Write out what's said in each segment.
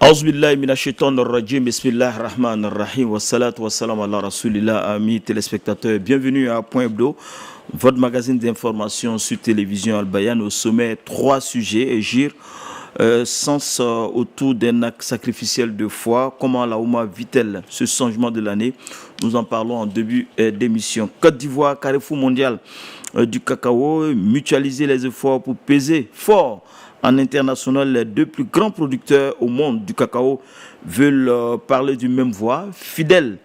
Auzubillahi minash-shaytanir rajim, bismillahir rahmanir rahim, wassalatu wassalamu ala rasulillah, amis téléspectateurs. Bienvenue à Point Hebdo, votre magazine d'information sur télévision Al-Bayan. Au sommet, 3 sujets, Égir, sens autour d'un acte sacrificiel de foi. Comment la Oumma vit-elle ce changement de l'année? Nous en parlons en début d'émission. Côte d'Ivoire, carrefour mondial du cacao, mutualiser les efforts pour peser fort en international. Les 2 plus grands producteurs au monde du cacao veulent parler d'une même voix. Fidèle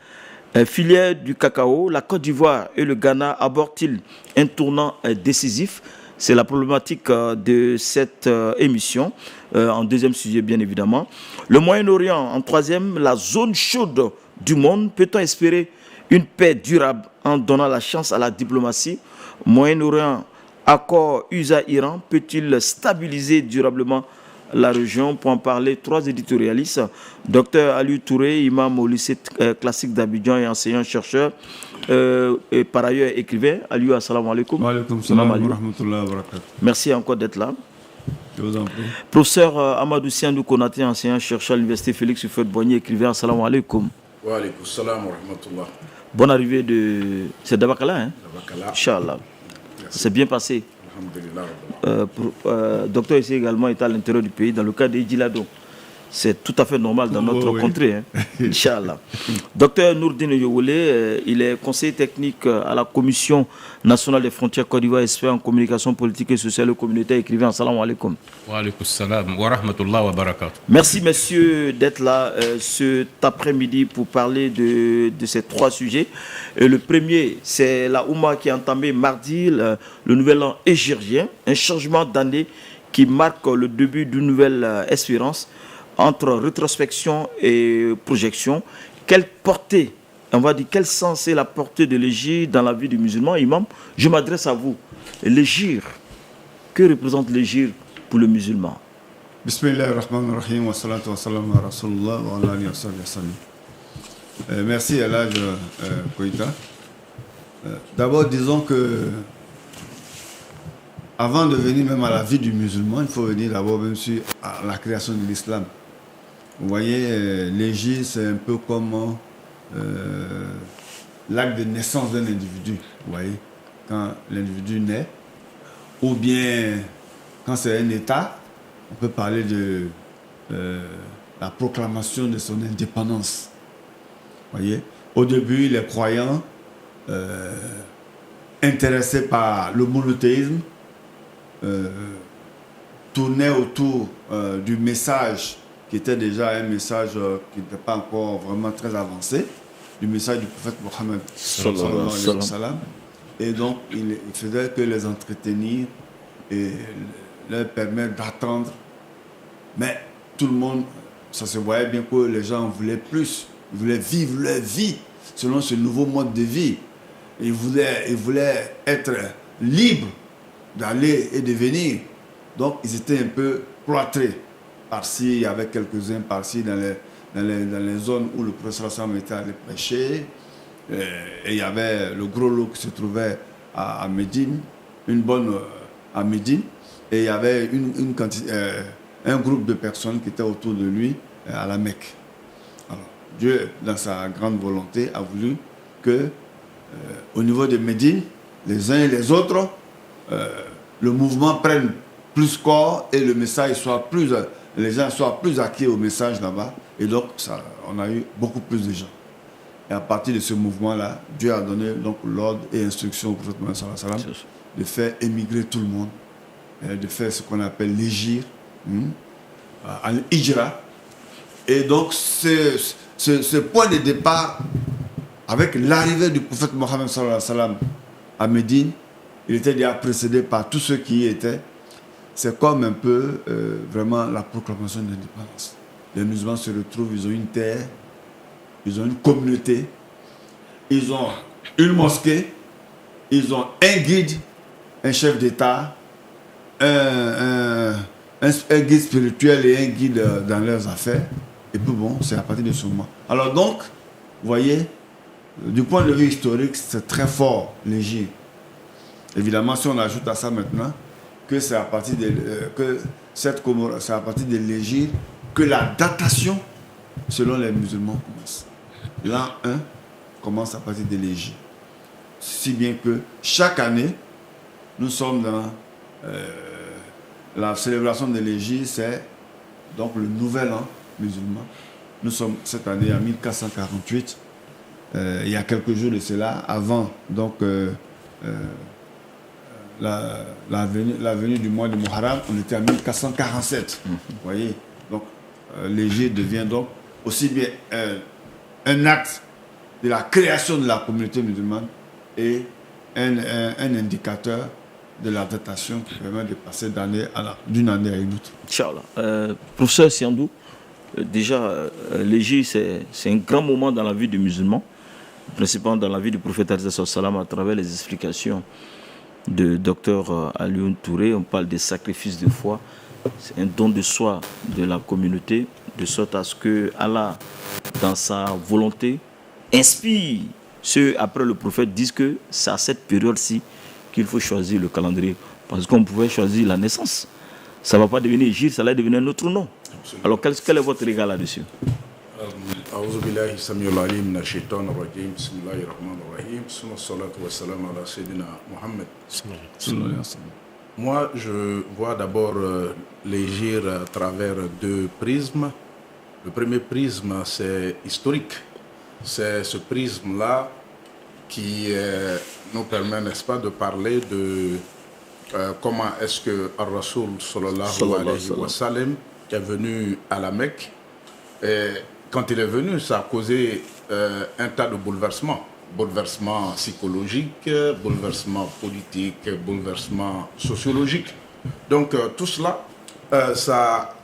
filière du cacao, la Côte d'Ivoire et le Ghana abordent-ils un tournant décisif? C'est la problématique de cette émission. En deuxième sujet, bien évidemment. Le Moyen-Orient, en troisième, la zone chaude du monde. Peut-on espérer une paix durable en donnant la chance à la diplomatie? Moyen-Orient, accord USA-Iran, peut-il stabiliser durablement la région? Pour en parler, 3 éditorialistes. Dr Aliou Touré, imam au lycée classique d'Abidjan et enseignant-chercheur, et par ailleurs écrivain. Aliou, assalamu alaikum. Wa alaikum salam wa rahmatullahi wa barakatuh. Merci encore d'être là. Je vous en prie. Professeur Amadou Siandou Konaté, enseignant-chercheur à l'université Félix Houphouët-Boigny, écrivain. Assalamu alaikum. Wa alaikum salam wa rahmatullah. Bonne arrivée de... C'est Dabakala, hein? Dabakala. Inch'Allah. C'est bien passé. Alhamdulillah. Docteur ici également est à l'intérieur du pays, dans le cas d'Edjilado. C'est tout à fait normal dans notre contrée, hein. Inch'Allah. Docteur Nourdine Yowole, il est conseiller technique à la Commission nationale des frontières Côte d'Ivoire, expert en communication politique et sociale et communautaire, écrivain. Assalamu alaikum. Wa alaikum salam wa rahmatullah wa barakatuh. Merci messieurs d'être là cet après-midi pour parler de ces 3 sujets. Le premier, c'est la Oumma qui a entamé mardi le nouvel an égirien, un changement d'année qui marque le début d'une nouvelle espérance. Entre rétrospection et projection, quelle portée, on va dire, quel sens est la portée de l'égir dans la vie du musulman? Imam, je m'adresse à vous. L'égir, que représente l'égir pour le musulman? Bismillahirrahmanirrahim, wa salatu wa salam wa rasulullah wa ala alihi wa sallam. Merci Elhadj Koïta. D'abord, disons que avant de venir même à la vie du musulman, il faut venir d'abord même sur la création de l'islam. Vous voyez, l'égir, c'est un peu comme l'acte de naissance d'un individu. Vous voyez, quand l'individu naît, ou bien quand c'est un État, on peut parler de la proclamation de son indépendance. Vous voyez, au début, les croyants intéressés par le monothéisme tournaient autour du message qui était déjà un message qui n'était pas encore vraiment très avancé, du message du prophète Mohammed sallallahu alayhi wa sallam. Et donc, il faisait que les entretenir et leur permettre d'attendre. Mais tout le monde, ça se voyait bien que les gens voulaient plus. Ils voulaient vivre leur vie selon ce nouveau mode de vie. Ils voulaient être libres d'aller et de venir. Donc, ils étaient un peu cloîtrés. Par-ci, il y avait quelques-uns par-ci dans les zones où le professeur Sam était allé prêcher. Et il y avait le gros lot qui se trouvait à Médine, une bonne à Médine. Et il y avait un groupe de personnes qui étaient autour de lui à la Mecque. Alors, Dieu, dans sa grande volonté, a voulu que, au niveau de Médine, les uns et les autres, le mouvement prenne plus corps et le message soit plus... les gens soient plus acquis au message là-bas. Et donc, on a eu beaucoup plus de gens. Et à partir de ce mouvement-là, Dieu a donné donc l'ordre et instruction au prophète Mohammed sallallahu alayhi wa sallam de faire émigrer tout le monde, de faire ce qu'on appelle l'égir, al-hijra. Et donc, ce point de départ, avec l'arrivée du prophète Mohammed sallallahu alayhi wa sallam à Médine, il était déjà précédé par tous ceux qui y étaient. C'est comme un peu vraiment la proclamation de l'indépendance. Les musulmans se retrouvent, ils ont une terre, ils ont une communauté, ils ont une mosquée, ils ont un guide, un chef d'État, un guide spirituel et un guide dans leurs affaires. Et puis bon, c'est à partir de ce moment. Alors donc, vous voyez, du point de vue historique, c'est très fort, l'égir. Évidemment, si on ajoute à ça maintenant que c'est à partir de l'égir que la datation, selon les musulmans, commence. L'an 1 commence à partir de l'Égypte. Si bien que chaque année, nous sommes dans la célébration de l'Égypte, c'est donc le nouvel an musulman. Nous sommes cette année en 1448. Il y a quelques jours de cela, avant donc la venue du mois de Muharram, on était en 1447. Vous voyez, donc l'Égypte devient donc aussi bien un acte de la création de la communauté musulmane et un indicateur de la datation qui permet de passer d'une année à une autre. Inch'Allah. Professeur Siandou, déjà, l'Égypte, c'est un grand moment dans la vie du musulman, principalement dans la vie du prophète sallam à travers les explications de Dr Alioune Touré. On parle des sacrifices de foi. C'est un don de soi de la communauté, de sorte à ce que Allah, dans sa volonté, inspire ceux après le prophète disent que c'est à cette période-ci qu'il faut choisir le calendrier. Parce qu'on pouvait choisir la naissance. Ça ne va pas devenir Égypte, ça va devenir un autre nom. Absolument. Alors quel est votre regard là-dessus? أعوذ بالله السميع العليم من الشيطان الرجيم بسم الله الرحمن الرحيم ثم الصلاة والسلام على سيدنا محمد. Moi, je vois d'abord l'Égypte à travers deux prismes. Le premier prisme, c'est historique. C'est ce prisme-là qui nous permet, n'est-ce pas, de parler de comment est-ce que Ar-Rasoul sallallahu alayhi wa sallam est venu à la Mecque. Et quand il est venu, ça a causé un tas de bouleversements. Bouleversements psychologiques, bouleversements politiques, bouleversements sociologiques. Donc tout cela, ça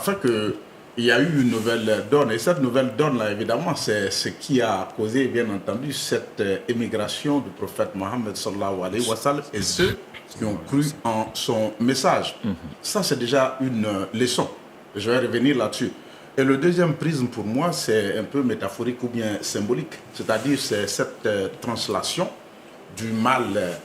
fait qu'il y a eu une nouvelle donne. Et cette nouvelle donne-là, évidemment, c'est ce qui a causé, bien entendu, cette émigration du prophète Mohammed sallallahu alayhi wa sallam et ceux qui ont cru en son message. Ça, c'est déjà une leçon. Je vais revenir là-dessus. Et le deuxième prisme pour moi, c'est un peu métaphorique ou bien symbolique. C'est-à-dire, c'est cette translation du mal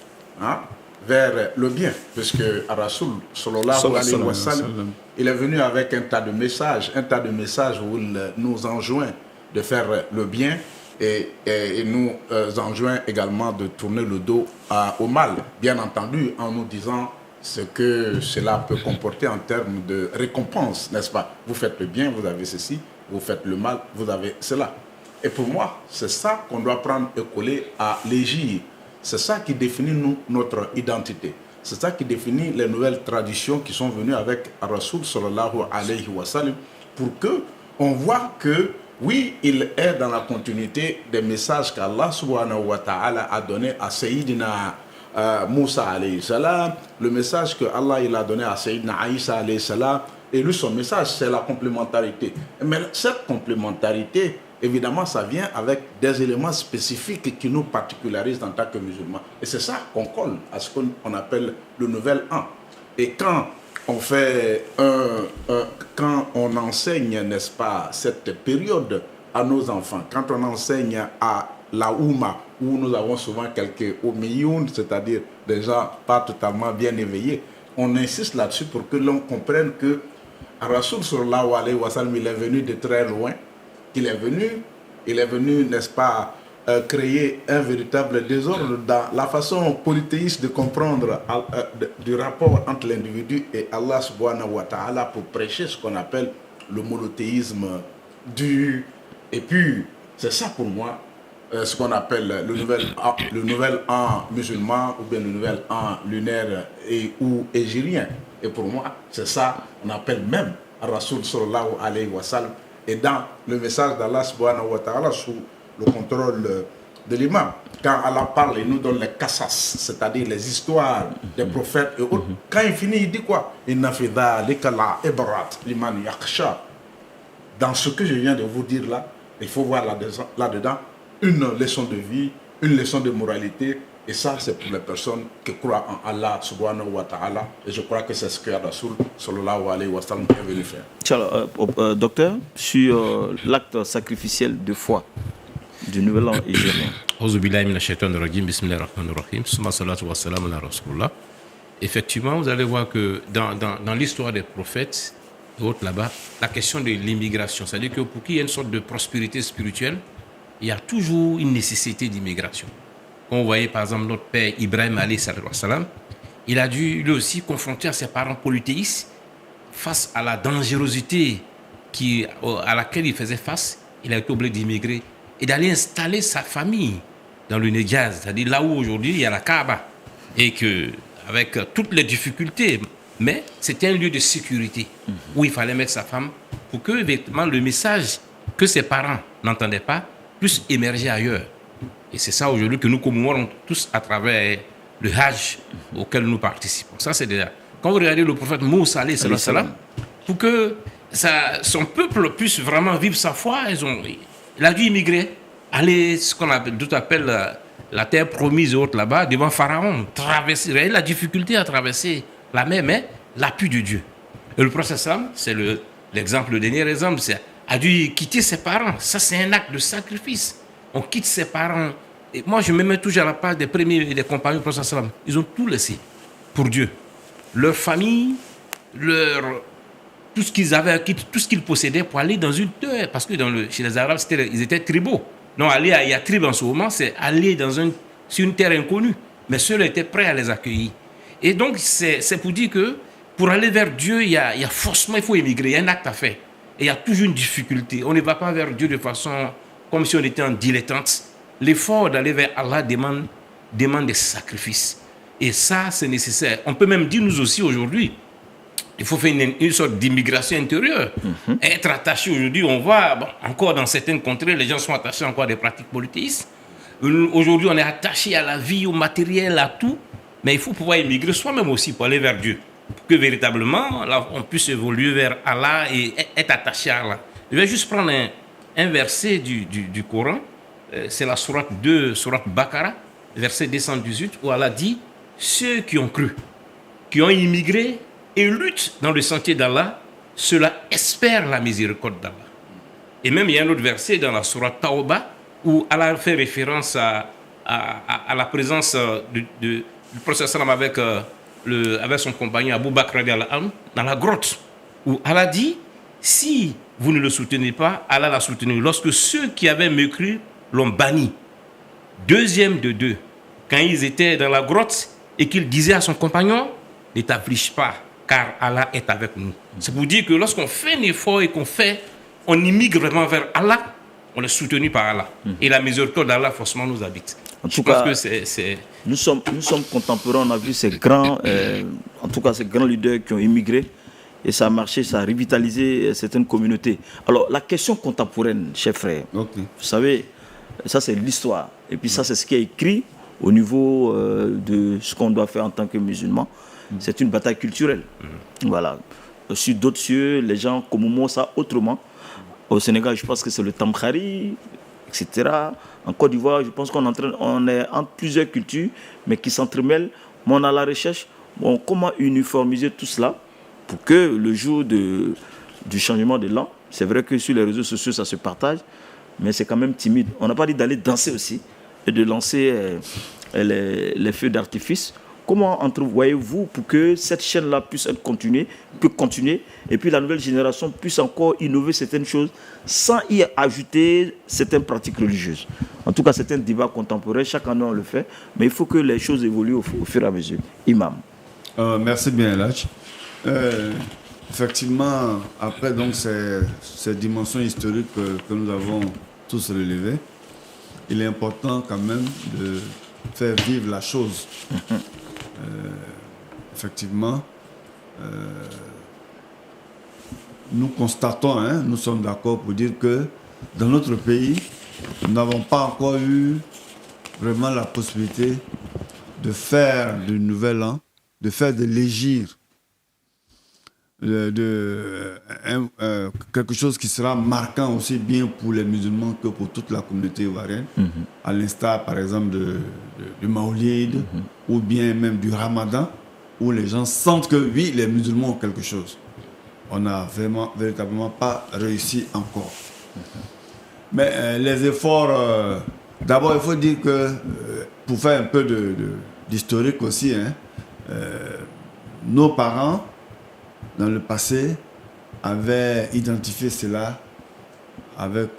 vers le bien. Puisque Ar-Rasoul sallallahu alayhi wa sallam, il est venu avec un tas de messages où il nous enjoint de faire le bien et nous enjoint également de tourner le dos au mal. Bien entendu, en nous disant ce que cela peut comporter en termes de récompense, n'est-ce pas? Vous faites le bien, vous avez ceci, vous faites le mal, vous avez cela. Et pour moi, c'est ça qu'on doit prendre et coller à l'Égypte. C'est ça qui définit notre identité. C'est ça qui définit les nouvelles traditions qui sont venues avec Ar-Rasoul sallallahu alayhi wa sallam pour qu'on voit que, oui, il est dans la continuité des messages qu'Allah subhanahu wa ta'ala a donné à Sayyidina Moussa alayhi salam, le message que Allah il a donné à Sayyidina Aïssa alayhi salam, et lui son message c'est la complémentarité. Mais cette complémentarité, évidemment, ça vient avec des éléments spécifiques qui nous particularisent en tant que musulmans. Et c'est ça qu'on colle à ce qu'on appelle le nouvel an. Et quand on fait quand on enseigne, n'est-ce pas, cette période à nos enfants, quand on enseigne à la Oumma, où nous avons souvent quelques Omeyoun, c'est-à-dire des gens pas totalement bien éveillés, on insiste là-dessus pour que l'on comprenne que Ar-Rasoul sallallahu alayhi wa sallam, il est venu de très loin, il est venu, n'est-ce pas, créer un véritable désordre dans la façon polythéiste de comprendre du rapport entre l'individu et Allah subhanahu wa ta'ala pour prêcher ce qu'on appelle le monothéisme dur et pur. C'est ça pour moi ce qu'on appelle le nouvel an musulman ou bien le nouvel an lunaire ou égyrien. Et pour moi, c'est ça qu'on appelle même Ar-Rasoul sallallahu alayhi wa sallam. Et dans le message d'Allah subhanahu wa ta'ala sous le contrôle de l'imam, quand Allah parle, il nous donne les qasas, c'est-à-dire les histoires des prophètes et autres. Quand il finit, il dit quoi? Inna fi dhalika la'ibrat liman yakhsha. Dans ce que je viens de vous dire là, il faut voir là-dedans une leçon de vie, une leçon de moralité. Et ça, c'est pour les personnes qui croient en Allah subhanahu wa ta'ala. Et je crois que c'est ce que Ar-Rasoul sallallahu alayhi wa sallam est venu faire. Docteur, sur l'acte sacrificiel de foi du nouvel an égyptien. Effectivement, vous allez voir que dans l'histoire des prophètes, et autres là-bas, la question de l'immigration. C'est-à-dire que pour qu'il y ait une sorte de prospérité spirituelle, il y a toujours une nécessité d'immigration. Quand vous voyez par exemple notre père Ibrahim alayhi salam, il a dû lui aussi confronter à ses parents polythéistes face à la dangerosité à laquelle il faisait face. Il a été obligé d'immigrer et d'aller installer sa famille dans le Nedjaz, c'est-à-dire là où aujourd'hui il y a la Kaaba, et que avec toutes les difficultés, mais c'était un lieu de sécurité où il fallait mettre sa femme pour que effectivement le message que ses parents n'entendaient pas puisse émerger ailleurs. Et c'est ça aujourd'hui que nous commémorons tous à travers le Hajj auquel nous participons. Ça c'est déjà. Quand vous regardez le prophète Moussa alayhi salam, pour que son peuple puisse vraiment vivre sa foi, il a dû immigrer, aller ce qu'on appelle la terre promise et autres là-bas, devant Pharaon, traverser, la difficulté à traverser la mer, mais l'appui de Dieu. Et le prophète Sam, c'est l'exemple, le dernier exemple, a dû quitter ses parents. Ça, c'est un acte de sacrifice. On quitte ses parents. Et moi, je me mets toujours à la place des premiers et des compagnons du prophète Sam. Ils ont tout laissé pour Dieu. Leur famille, tout ce qu'ils avaient, tout ce qu'ils possédaient pour aller dans une terre. Parce que chez les Arabes, ils étaient tribaux. Non, aller à Yatrib en ce moment, c'est aller sur une terre inconnue. Mais ceux-là étaient prêts à les accueillir. Et donc, c'est pour dire que pour aller vers Dieu, il faut émigrer, il y a un acte à faire. Et il y a toujours une difficulté. On ne va pas vers Dieu de façon comme si on était en dilettante. L'effort d'aller vers Allah demande des sacrifices. Et ça, c'est nécessaire. On peut même dire, nous aussi, aujourd'hui, il faut faire une sorte d'immigration intérieure. Être attaché aujourd'hui, on voit, encore dans certaines contrées, les gens sont attachés encore à des pratiques polythéistes. Aujourd'hui, on est attaché à la vie, au matériel, à tout. Mais il faut pouvoir immigrer soi-même aussi pour aller vers Dieu. Pour que véritablement, là, on puisse évoluer vers Allah et être attaché à Allah. Je vais juste prendre un verset du Coran. C'est la sourate 2, sourate Baqara, verset 218, où Allah dit « Ceux qui ont cru, qui ont immigré, et luttent dans le sentier d'Allah, cela espère la miséricorde d'Allah. » Et même il y a un autre verset dans la sourate Tawbah où Allah fait référence à la présence du prophète sallam avec son compagnon Abu Bakr dans la grotte, où Allah dit « Si vous ne le soutenez pas, Allah l'a soutenu. Lorsque ceux qui avaient mécru l'ont banni. » Deuxième de deux, quand ils étaient dans la grotte et qu'il disait à son compagnon « Ne t'afflige pas, car Allah est avec nous. » C'est pour dire que lorsqu'on fait un effort et on immigre vraiment vers Allah, on est soutenu par Allah. Et la miséricorde d'Allah forcément nous habite. En tout cas, nous sommes contemporains, on a vu ces grands leaders qui ont immigré et ça a marché, ça a revitalisé certaines communautés. Alors la question contemporaine, chers frères, vous savez, ça c'est l'histoire. Et puis ça c'est ce qui est écrit au niveau de ce qu'on doit faire en tant que musulman. C'est une bataille culturelle. Voilà. Sur d'autres cieux, les gens commémorent ça autrement. Au Sénégal, je pense que c'est le Tamkhari, etc. En Côte d'Ivoire, je pense qu'on est entre plusieurs cultures, mais qui s'entremêlent. Mais on a la recherche. Bon, comment uniformiser tout cela pour que le jour du changement de l'an, c'est vrai que sur les réseaux sociaux, ça se partage, mais c'est quand même timide. On n'a pas dit d'aller danser aussi et de lancer les feux d'artifice. Comment entrevoyez-vous pour que cette chaîne-là puisse continuer, et puis la nouvelle génération puisse encore innover certaines choses sans y ajouter certaines pratiques religieuses? En tout cas, c'est un débat contemporain, chaque année on le fait, mais il faut que les choses évoluent au fur et à mesure. Imam. Merci bien, Elhadj. Effectivement, après donc, ces dimensions historiques que nous avons tous relevées, il est important quand même de faire vivre la chose. Effectivement, nous constatons, nous sommes d'accord pour dire que dans notre pays, nous n'avons pas encore eu vraiment la possibilité de faire du nouvel an, de faire de l'hégire, quelque chose qui sera marquant aussi bien pour les musulmans que pour toute la communauté ivoirienne, à l'instar par exemple du Maoulid ou bien même du Ramadan, où les gens sentent que oui, les musulmans ont quelque chose. On n'a véritablement pas réussi encore. Mais les efforts, d'abord il faut dire que pour faire un peu d'historique aussi, nos parents, dans le passé, avait identifié cela avec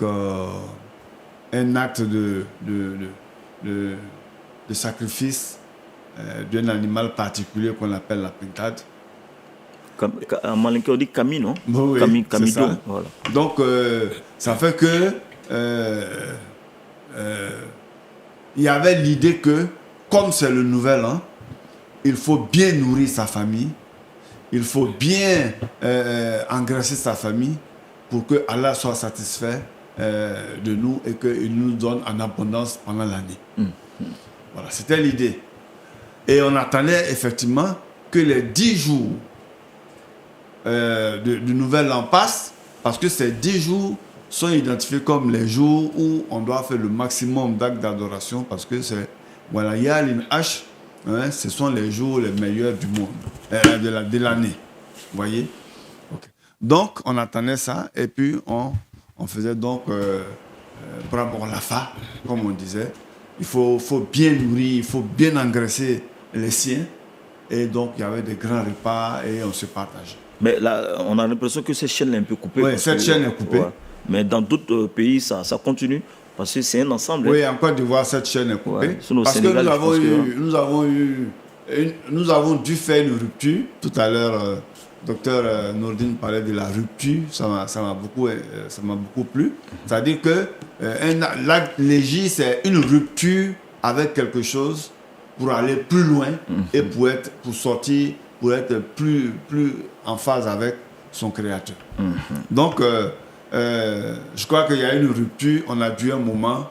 un acte de sacrifice d'un animal particulier qu'on appelle la pintade. En malinké, on dit Kami, non? Oui, Kamido. Voilà. Donc, ça fait que il y avait l'idée que, comme c'est le nouvel an, il faut bien nourrir sa famille, il faut bien engraisser sa famille pour que Allah soit satisfait de nous et qu'il nous donne en abondance pendant l'année. Voilà, c'était l'idée. Et on attendait effectivement que les 10 jours du nouvel an passent, parce que ces 10 jours sont identifiés comme les jours où on doit faire le maximum d'actes d'adoration, parce que c'est, voilà, Yal H, hein, ce sont les jours les meilleurs du monde, de l'année. Vous voyez? Okay. Donc, on attendait ça, et puis on faisait donc Brabor Lafa, comme on disait. Il faut bien nourrir, il faut bien engraisser les siens. Et donc, il y avait des grands repas et on se partageait. Mais là, on a l'impression que cette chaîne est un peu coupée. Oui, cette chaîne est coupée. Ouais. Mais dans d'autres pays, ça continue. Parce que c'est un ensemble. Oui, en Côte d'Ivoire, cette chaîne est coupée. Ouais. Parce Sénégal, que nous avons dû faire une rupture. Tout à l'heure, docteur Nourdine parlait de la rupture. Ça m'a beaucoup plu. C'est-à-dire que l'acte légis, c'est une rupture avec quelque chose pour aller plus loin et pour sortir, pour être plus en phase avec son créateur. Donc, je crois qu'il y a une rupture. On a dû un moment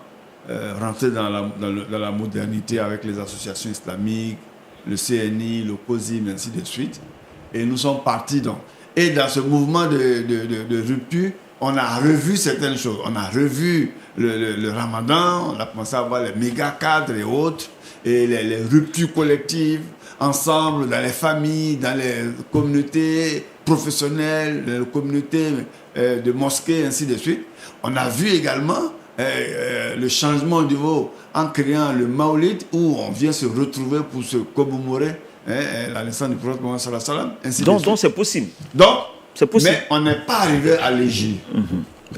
rentrer dans la modernité avec les associations islamiques, le CNI, le COSIM, ainsi de suite. Et nous sommes partis donc. Et dans ce mouvement de rupture, on a revu certaines choses. On a revu le ramadan, on a commencé à voir les méga cadres et autres, et les ruptures collectives, ensemble, dans les familles, dans les communautés professionnelles, les communautés de mosquées, ainsi de suite. On a vu également le changement au niveau en créant le Maulid, où on vient se retrouver pour se commémorer la naissance du prophète Mohammed sallallahu alayhi wa sallam. Donc c'est possible. Donc, c'est possible. Mais on n'est pas arrivé à l'égir.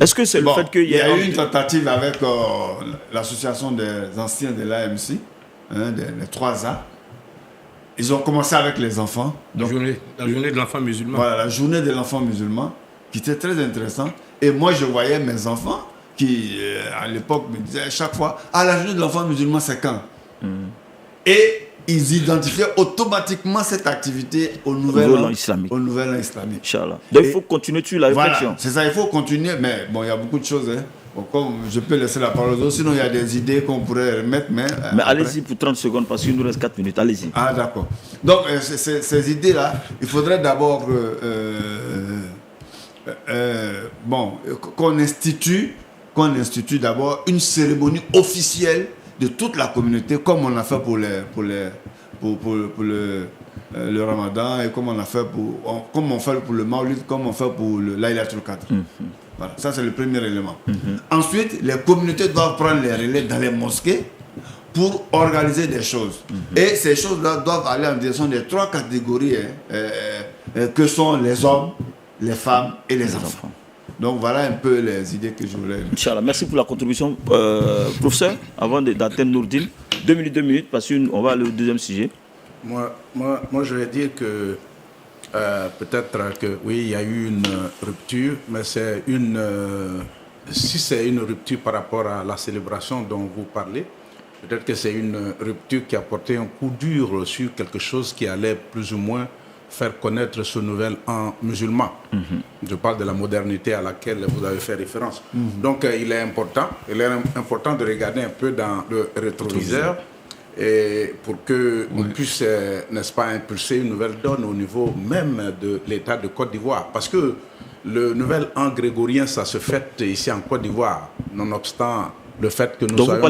Est-ce que c'est le fait qu'il y a eu une tentative avec l'association des anciens de l'AMC, les 3A. Ils ont commencé avec les enfants. Donc, la journée de l'enfant musulman. Voilà, la journée de l'enfant musulman, qui était très intéressante. Et moi, je voyais mes enfants qui, à l'époque, me disaient chaque fois, la journée de l'enfant musulman, c'est quand? Et ils identifiaient automatiquement cette activité au nouvel an islamique. Inch'Allah. Donc, il faut continuer sur la réflexion. Voilà, c'est ça, il faut continuer. Mais bon, il y a beaucoup de choses. Bon, comme je peux laisser la parole aux autres, sinon il y a des idées qu'on pourrait remettre. Mais allez-y pour 30 secondes, parce qu'il nous reste 4 minutes. Allez-y. Ah, d'accord. Donc, ces idées-là, il faudrait d'abord qu'on institue d'abord une cérémonie officielle de toute la communauté, comme on a fait pour le Ramadan, et comme on fait pour le Maulid, comme on fait pour le Laylatul Qadr. Voilà, ça c'est le premier élément. Ensuite, les communautés doivent prendre les relais dans les mosquées pour organiser des choses. Et ces choses-là doivent aller en direction des 3 catégories que sont les hommes, les femmes et les enfants. Donc voilà un peu les idées que je voulais. Inch'Allah, merci pour la contribution. Professeur, avant d'atteindre Nourdine, 2 minutes, parce qu'on va aller au deuxième sujet. Moi, je vais dire que peut-être que oui, il y a eu une rupture, mais si c'est une rupture par rapport à la célébration dont vous parlez, peut-être que c'est une rupture qui a porté un coup dur sur quelque chose qui allait plus ou moins faire connaître ce nouvel an musulman. Je parle de la modernité à laquelle vous avez fait référence. Donc il est important de regarder un peu dans le rétroviseur, et pour qu'on puisse, n'est-ce pas, impulser une nouvelle donne au niveau même de l'État de Côte d'Ivoire. Parce que le nouvel an grégorien, ça se fête ici en Côte d'Ivoire, nonobstant le fait que nous soyons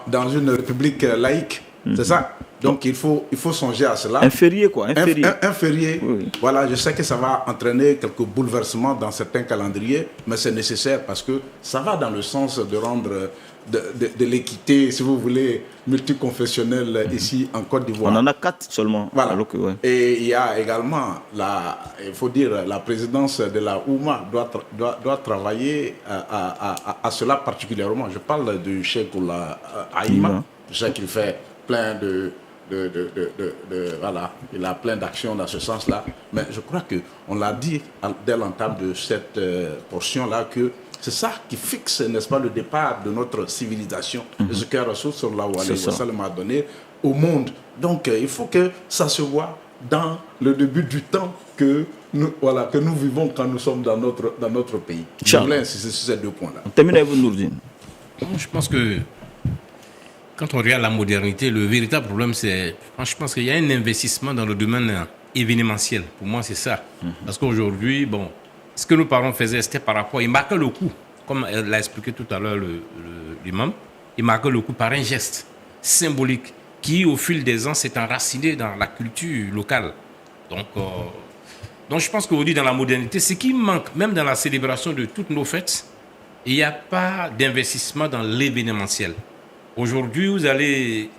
dans une république laïque. C'est ça. Donc il faut songer à cela. Un férié, quoi. Un férié. Oui. Voilà, je sais que ça va entraîner quelques bouleversements dans certains calendriers, mais c'est nécessaire parce que ça va dans le sens de rendre de l'équité, si vous voulez, multiconfessionnelle ici en Côte d'Ivoire. On en a 4 seulement. Voilà. Alors que, ouais. Et il y a également, il faut dire, la présidence de la OUMA doit travailler à cela particulièrement. Je parle du Cheikh Oula Aïma. Je sais qu'il fait plein voilà, il a plein d'actions dans ce sens-là. Mais je crois qu'on l'a dit dès l'entame de cette portion-là que c'est ça qui fixe, n'est-ce pas, le départ de notre civilisation. Ce que Rassoul sallallahu alayhi wa sallam a donné au monde. Donc, il faut que ça se voit dans le début du temps que nous vivons quand nous sommes dans notre pays. Je voulais insister sur ces 2 points-là. On termine avec vous, Nourdine. Je pense que quand on regarde la modernité, le véritable problème, c'est... Je pense qu'il y a un investissement dans le domaine événementiel. Pour moi, c'est ça. Parce qu'aujourd'hui, ce que nos parents faisaient, c'était par rapport... Ils marquaient le coup, comme l'a expliqué tout à l'heure l'imam, ils marquaient le coup par un geste symbolique qui, au fil des ans, s'est enraciné dans la culture locale. Donc je pense qu'aujourd'hui, dans la modernité, ce qui manque, même dans la célébration de toutes nos fêtes, il n'y a pas d'investissement dans l'événementiel. Aujourd'hui, vous allez...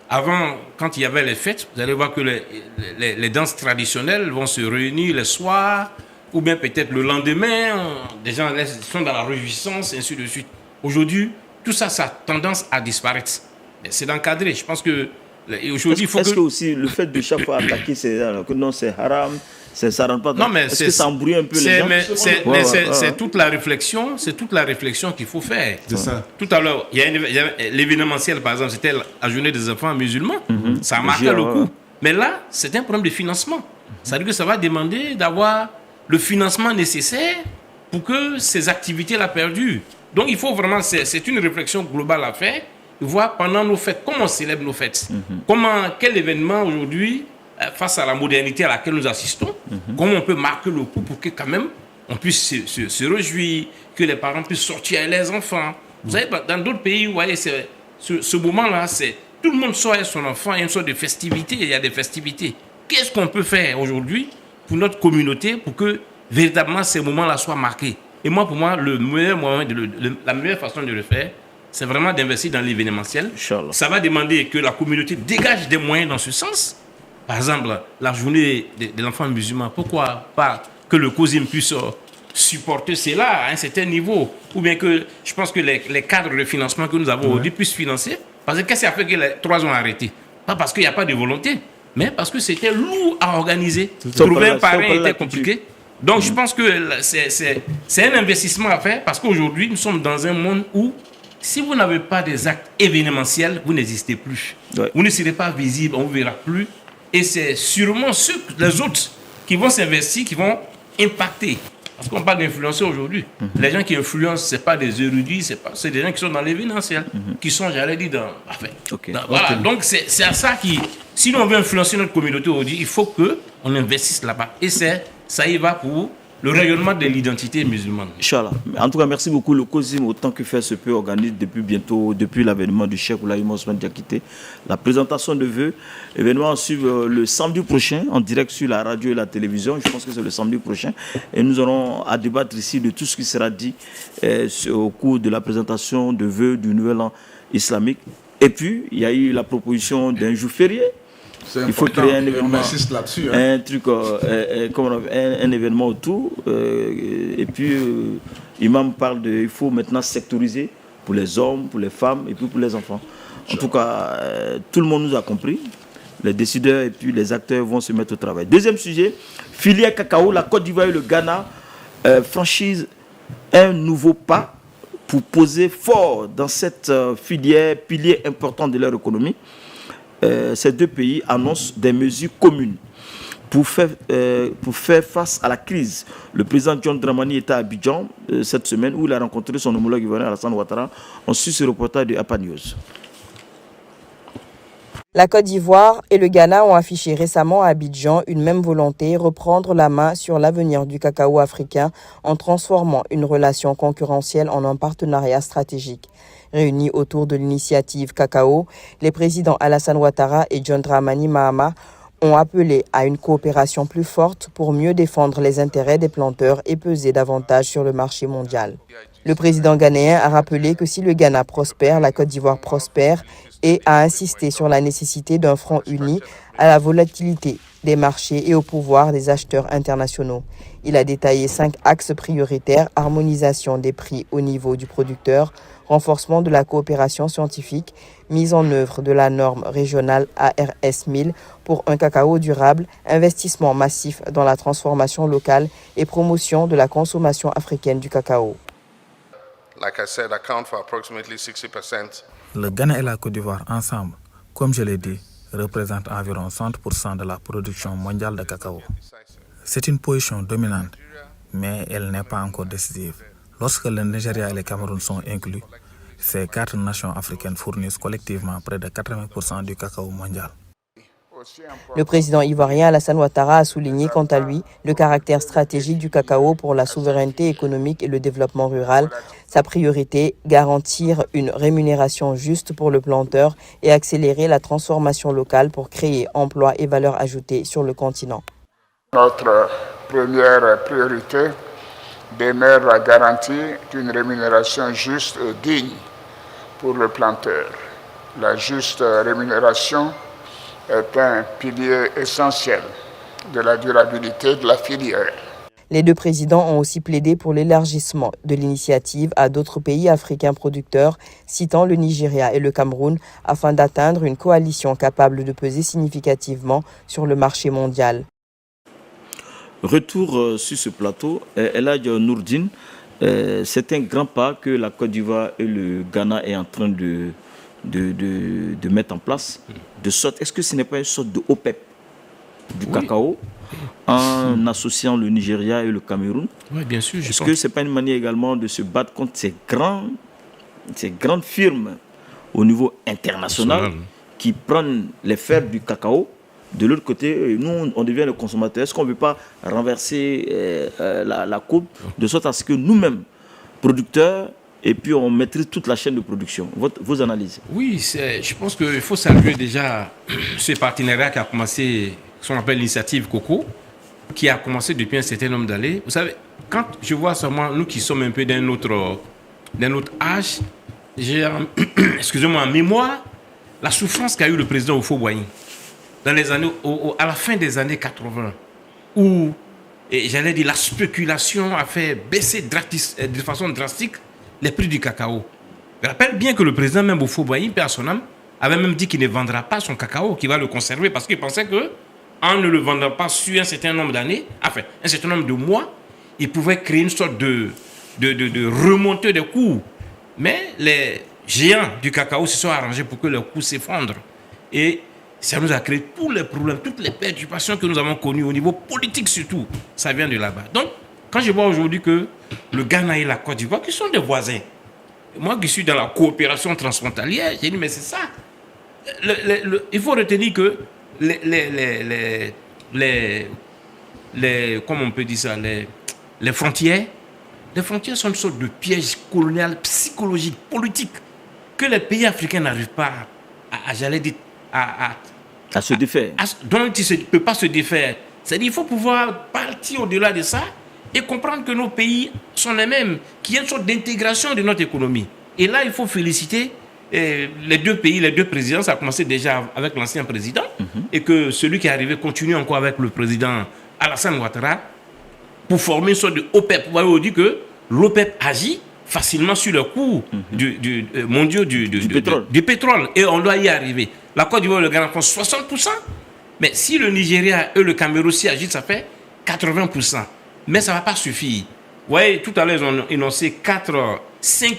Avant, quand il y avait les fêtes, vous allez voir que les danses traditionnelles vont se réunir le soir, ou bien peut-être le lendemain, des gens sont dans la réjouissance, et ainsi de suite. Aujourd'hui, tout ça, ça a tendance à disparaître. Mais c'est d'encadrer. Je pense que aujourd'hui, il faut Est-ce que aussi le fait de chaque fois attaquer, que non, c'est haram, ça rentre pas dans... Non, mais est-ce que ça embrouille un peu les gens? C'est toute la réflexion, qu'il faut faire. C'est ça. Tout à l'heure, il y a l'événementiel, par exemple, c'était la journée des enfants musulmans. Ça a marqué le coup. Mais là, c'est un problème de financement. Ça veut dire que ça va demander d'avoir le financement nécessaire pour que ces activités-là perdurent. Donc, il faut vraiment, c'est une réflexion globale à faire, voir pendant nos fêtes, comment on célèbre nos fêtes. Quel événement aujourd'hui, face à la modernité à laquelle nous assistons, comment on peut marquer le coup pour que quand même on puisse se réjouir, que les parents puissent sortir avec les enfants. Vous savez, dans d'autres pays, vous voyez, ce moment-là, tout le monde sort avec son enfant, il y a une sorte de festivité, il y a des festivités. Qu'est-ce qu'on peut faire aujourd'hui pour notre communauté pour que véritablement ces moments-là soient marqués? Et moi, pour moi, la meilleure façon de le faire, c'est vraiment d'investir dans l'événementiel. Ça va demander que la communauté dégage des moyens dans ce sens. Par exemple, la journée de l'enfant musulman, pourquoi pas que le COSIM puisse supporter cela à un certain niveau, ou bien que je pense que les cadres de financement que nous avons aujourd'hui puissent financer. Parce que qu'est-ce qui a fait que les 3 ont arrêté? Pas parce qu'il n'y a pas de volonté, mais parce que c'était lourd à organiser. Trouver un parrain était compliqué. Donc je pense que c'est un investissement à faire, parce qu'aujourd'hui, nous sommes dans un monde où si vous n'avez pas des actes événementiels, vous n'existez plus. Vous ne serez pas visible, on ne vous verra plus. Et c'est sûrement les autres qui vont s'investir, qui vont impacter. Parce qu'on parle d'influenceurs aujourd'hui. Les gens qui influencent, ce n'est pas des érudits, c'est des gens qui sont dans l'événementiel, qui sont, j'allais dire, voilà. Donc c'est à ça si on veut influencer notre communauté aujourd'hui, il faut qu'on investisse là-bas. Et ça y va pour le rayonnement de l'identité musulmane. Inch'Allah. En tout cas, merci beaucoup. Le COSIM, autant que faire se peut, organise depuis l'avènement du Cheikh Oulaye Ousmane Diakité, la présentation de vœux. Événement à suivre le samedi prochain, en direct sur la radio et la télévision. Je pense que c'est le samedi prochain. Et nous aurons à débattre ici de tout ce qui sera dit au cours de la présentation de vœux du Nouvel An islamique. Et puis, il y a eu la proposition d'un jour férié. Il faut créer un événement, un truc, un événement autour. Et puis, Imam parle il faut maintenant sectoriser pour les hommes, pour les femmes et puis pour les enfants. En tout cas, tout le monde nous a compris. Les décideurs et puis les acteurs vont se mettre au travail. Deuxième sujet, filière cacao, la Côte d'Ivoire et le Ghana franchissent un nouveau pas pour poser fort dans cette filière, pilier important de leur économie. Ces 2 pays annoncent des mesures communes pour faire face à la crise. Le président John Dramani était à Abidjan cette semaine où il a rencontré son homologue ivoirien Alassane Ouattara. On suit ce reportage de APA News. La Côte d'Ivoire et le Ghana ont affiché récemment à Abidjan une même volonté, reprendre la main sur l'avenir du cacao africain en transformant une relation concurrentielle en un partenariat stratégique. Réunis autour de l'initiative Cacao, les présidents Alassane Ouattara et John Dramani Mahama ont appelé à une coopération plus forte pour mieux défendre les intérêts des planteurs et peser davantage sur le marché mondial. Le président ghanéen a rappelé que si le Ghana prospère, la Côte d'Ivoire prospère et a insisté sur la nécessité d'un front uni à la volatilité des marchés et au pouvoir des acheteurs internationaux. Il a détaillé 5 axes prioritaires: harmonisation des prix au niveau du producteur, renforcement de la coopération scientifique, mise en œuvre de la norme régionale ARS 1000 pour un cacao durable, investissement massif dans la transformation locale et promotion de la consommation africaine du cacao. Le Ghana et la Côte d'Ivoire ensemble, comme je l'ai dit, représentent environ 60% de la production mondiale de cacao. C'est une position dominante, mais elle n'est pas encore décisive. Lorsque le Nigeria et le Cameroun sont inclus, ces 4 nations africaines fournissent collectivement près de 80% du cacao mondial. Le président ivoirien Alassane Ouattara a souligné quant à lui le caractère stratégique du cacao pour la souveraineté économique et le développement rural. Sa priorité, garantir une rémunération juste pour le planteur et accélérer la transformation locale pour créer emplois et valeur ajoutée sur le continent. Notre première priorité demeure la garantie d'une rémunération juste et digne pour le planteur. La juste rémunération est un pilier essentiel de la durabilité de la filière. Les deux présidents ont aussi plaidé pour l'élargissement de l'initiative à d'autres pays africains producteurs, citant le Nigeria et le Cameroun, afin d'atteindre une coalition capable de peser significativement sur le marché mondial. Retour sur ce plateau, Eladj Nourdine, c'est un grand pas que la Côte d'Ivoire et le Ghana est en train de mettre en place. De sorte, est-ce que ce n'est pas une sorte de OPEP du cacao en associant le Nigeria et le Cameroun? Oui, bien sûr. Est-ce que ce n'est pas une manière également de se battre contre ces grandes firmes au niveau international qui prennent les fers du cacao? De l'autre côté, nous, on devient le consommateur. Est-ce qu'on ne veut pas renverser la coupe de sorte à ce que nous-mêmes, producteurs, et puis on maîtrise toute la chaîne de production? Vos analyses? Oui, je pense qu'il faut saluer déjà ce partenariat qui a commencé, ce qu'on appelle l'initiative Coco, qui a commencé depuis un certain nombre d'années. Vous savez, quand je vois seulement nous qui sommes un peu d'un autre âge, j'ai, excusez-moi, en mémoire, la souffrance qu'a eu le président Houphouët-Boigny dans les années, à la fin des années 80, où, j'allais dire, la spéculation a fait baisser de façon drastique les prix du cacao. Je rappelle bien que le président même Houphouët-Boigny, père à son âme, avait même dit qu'il ne vendra pas son cacao, qu'il va le conserver, parce qu'il pensait qu'en ne le vendant pas sur un certain nombre d'années, enfin, un certain nombre de mois, il pouvait créer une sorte de remontée des cours. Mais les géants du cacao se sont arrangés pour que les cours s'effondrent. Et ça nous a créé tous les problèmes, toutes les perturbations que nous avons connues au niveau politique surtout. Ça vient de là-bas. Donc, quand je vois aujourd'hui que le Ghana et la Côte d'Ivoire, qui sont des voisins, moi qui suis dans la coopération transfrontalière, j'ai dit, mais c'est ça. Il faut retenir que comment on peut dire ça, les frontières sont une sorte de piège colonial, psychologique, politique, que les pays africains n'arrivent pas à se défaire. Donc, il ne peut pas se défaire. C'est-à-dire qu'il faut pouvoir partir au-delà de ça et comprendre que nos pays sont les mêmes, qu'il y a une sorte d'intégration de notre économie. Et là, il faut féliciter les deux pays, les deux présidents. Ça a commencé déjà avec l'ancien président, et que celui qui est arrivé continue encore avec le président Alassane Ouattara pour former une sorte de OPEP. Vous voyez, on dit que l'OPEP agit facilement sur le cours mondiaux du pétrole. Et on doit y arriver. La Côte d'Ivoire et le Ghana font 60%. Mais si le Nigeria et le Cameroun aussi agissent, ça fait 80%. Mais ça ne va pas suffire. Vous voyez, tout à l'heure, ils ont énoncé 5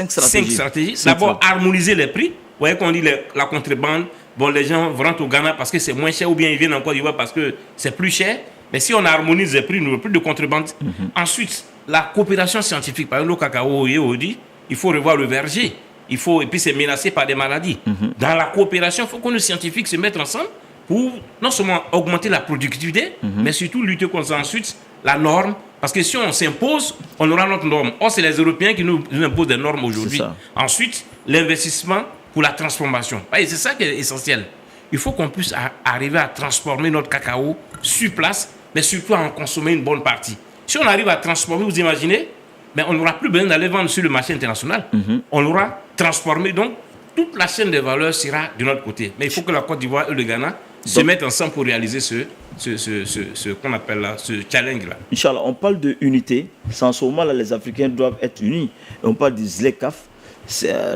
stratégies. D'abord, harmoniser les prix. Vous voyez qu'on dit la contrebande. Bon, les gens rentrent au Ghana parce que c'est moins cher, ou bien ils viennent en Côte d'Ivoire parce que c'est plus cher. Mais si on harmonise les prix, nous n'avons plus de contrebande. Ensuite, la coopération scientifique. Par exemple, le cacao, il faut revoir le verger. et puis c'est menacé par des maladies. Dans la coopération, il faut que nos scientifiques se mettent ensemble pour non seulement augmenter la productivité, mais surtout lutter contre ensuite la norme. Parce que si on s'impose, on aura notre norme. Or, c'est les Européens qui nous imposent des normes aujourd'hui. Ensuite, l'investissement pour la transformation. C'est ça qui est essentiel. Il faut qu'on puisse arriver à transformer notre cacao sur place, mais surtout à en consommer une bonne partie. Si on arrive à transformer, vous imaginez, mais on n'aura plus besoin d'aller vendre sur le marché international. On aura transformé, donc toute la chaîne de valeur sera de notre côté. Mais il faut que la Côte d'Ivoire et le Ghana se mettent ensemble pour réaliser ce qu'on appelle là, ce challenge-là. Inch'Allah, on parle de unité. En ce moment-là, les Africains doivent être unis. Et on parle du ZLECAf.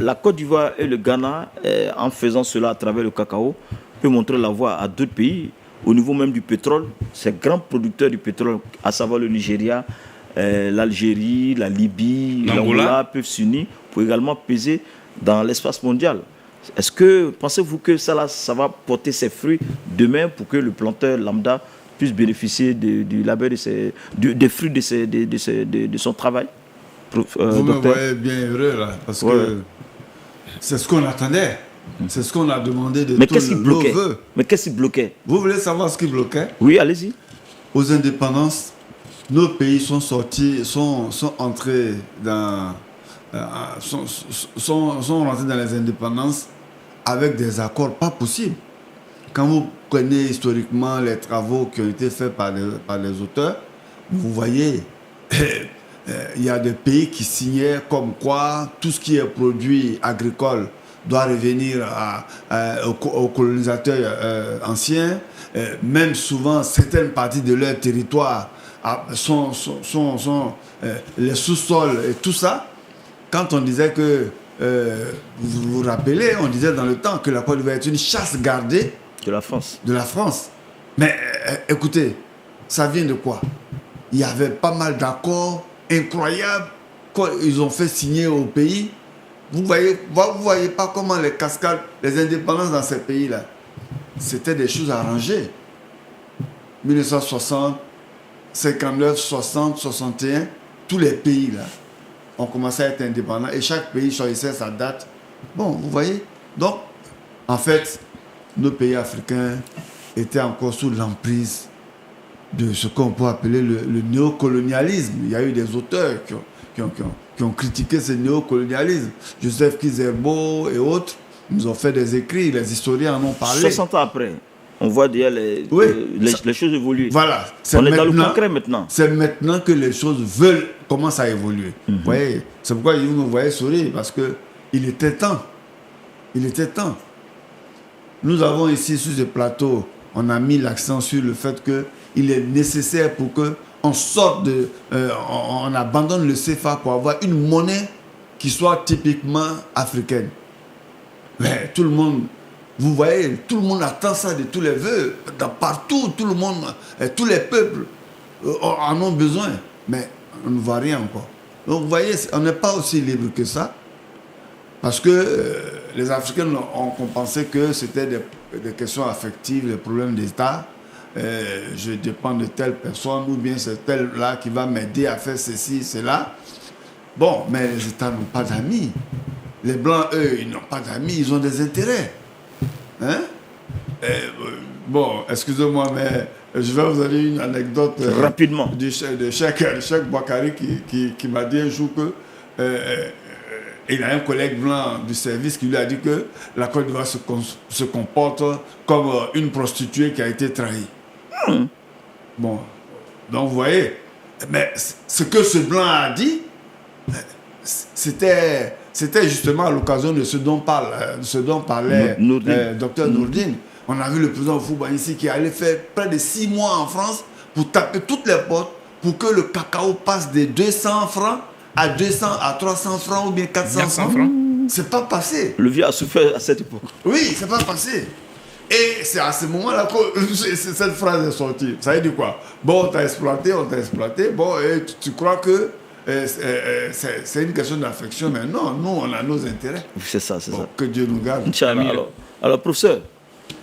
La Côte d'Ivoire et le Ghana, en faisant cela à travers le cacao, peut montrer la voie à d'autres pays. Au niveau même du pétrole, ces grands producteurs du pétrole, à savoir le Nigeria, l'Algérie, la Libye, l'Angola, peuvent s'unir pour également peser dans l'espace mondial. Est-ce que pensez-vous que ça va porter ses fruits demain pour que le planteur lambda puisse bénéficier du labeur des fruits de son travail? Vous me voyez bien heureux là, parce que c'est ce qu'on attendait. C'est ce qu'on a demandé de tous nos voeux. Mais qu'est-ce qui bloquait? Vous voulez savoir ce qui bloquait? Oui, allez-y. Aux indépendances, nos pays sont entrés dans sont rentrés dans les indépendances avec des accords pas possibles. Quand vous prenez historiquement les travaux qui ont été faits par les auteurs, vous voyez, il y a des pays qui signaient comme quoi tout ce qui est produit agricole doit revenir aux colonisateurs anciens. Même souvent, certaines parties de leur territoire sont les sous-sols et tout ça. Quand on disait que, vous vous rappelez, on disait dans le temps que la Côte d'Ivoire est une chasse gardée de la France. Mais écoutez, ça vient de quoi? Il y avait pas mal d'accords incroyables qu'ils ont fait signer au pays. Vous voyez pas comment les cascades, les indépendances dans ces pays-là, c'était des choses arrangées. 1960, 59, 60, 61, tous les pays-là ont commencé à être indépendants et chaque pays choisissait sa date. Bon, vous voyez? Donc, en fait, nos pays africains étaient encore sous l'emprise de ce qu'on peut appeler le néocolonialisme. Il y a eu des auteurs qui ont critiqué ce néocolonialisme. Joseph Kizerbo et autres nous ont fait des écrits, les historiens en ont parlé. 60 ans après, on voit déjà les choses évoluer. Voilà. On est dans le concret maintenant. C'est maintenant que les choses commencent à évoluer. Vous voyez, c'est pourquoi vous me voyez sourire, parce qu'il était temps. Il était temps. Nous avons ici, sur ce plateau, on a mis l'accent sur le fait qu'il est nécessaire pour qu'on sorte on abandonne le CFA pour avoir une monnaie qui soit typiquement africaine. Mais tout le monde, vous voyez, tout le monde attend ça de tous les vœux. Partout, tout le monde, tous les peuples en ont besoin. Mais on ne voit rien encore. Donc vous voyez, on n'est pas aussi libre que ça. Parce que les Africains ont pensé que c'était des questions affectives, des problèmes d'État. Je dépends de telle personne, ou bien c'est telle-là qui va m'aider à faire ceci, cela. Bon, mais les États n'ont pas d'amis. Les Blancs, eux, ils n'ont pas d'amis, ils ont des intérêts. Hein? Bon, excusez-moi, mais je vais vous donner une anecdote rapidement de Cheikh Boakari qui m'a dit un jour que il a un collègue blanc du service qui lui a dit que la Côte d'Ivoire se comporte comme une prostituée qui a été trahie. Bon, donc vous voyez, mais ce que ce blanc a dit, c'était justement à l'occasion de ce dont parlait Dr Nourdine. On a vu le président Fouba ici qui allait faire près de 6 mois en France pour taper toutes les portes pour que le cacao passe de 200 francs à 200, à 300 francs ou bien 400 francs. C'est pas passé. Le vieux a souffert à cette époque. Oui, c'est pas passé. Et c'est à ce moment-là que cette phrase est sortie. Ça veut dire quoi? Bon, on t'a exploité. Bon, et tu crois que c'est une question d'affection, mais non, nous, on a nos intérêts. C'est ça. Que Dieu nous garde. Inch'Allah. Alors, professeur,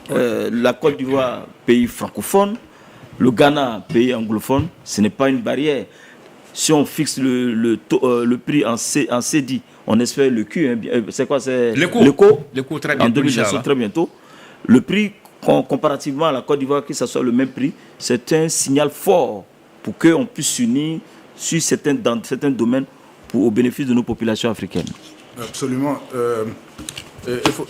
la Côte d'Ivoire, pays francophone, le Ghana, pays anglophone, ce n'est pas une barrière. si on fixe le prix en CEDI, on espère le Q, hein, c'est quoi, c'est l'éco très bientôt, en 2025, très bientôt. Le prix, comparativement à la Côte d'Ivoire, que ce soit le même prix, c'est un signal fort pour qu'on puisse s'unir dans certains domaines au bénéfice de nos populations africaines. Absolument.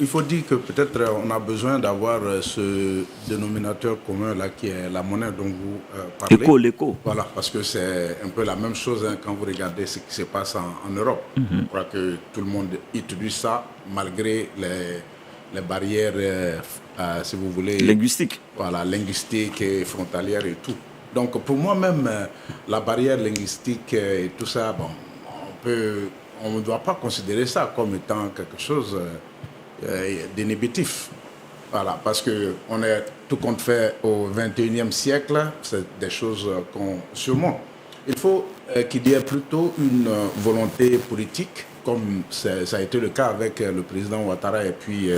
Il faut dire que peut-être on a besoin d'avoir ce dénominateur commun là qui est la monnaie dont vous parlez. L'éco. Voilà, parce que c'est un peu la même chose hein, quand vous regardez ce qui se passe en Europe. Je crois que tout le monde utilise ça malgré les barrières, si vous voulez, linguistiques. Voilà, linguistiques et frontalières et tout. Donc pour moi-même, la barrière linguistique et tout ça, bon, on ne doit pas considérer ça comme étant quelque chose d'inhibitif. Voilà, parce qu'on est tout compte fait au XXIe siècle, c'est des choses qu'on surmonte. Il faut qu'il y ait plutôt une volonté politique, comme ça a été le cas avec le président Ouattara et puis...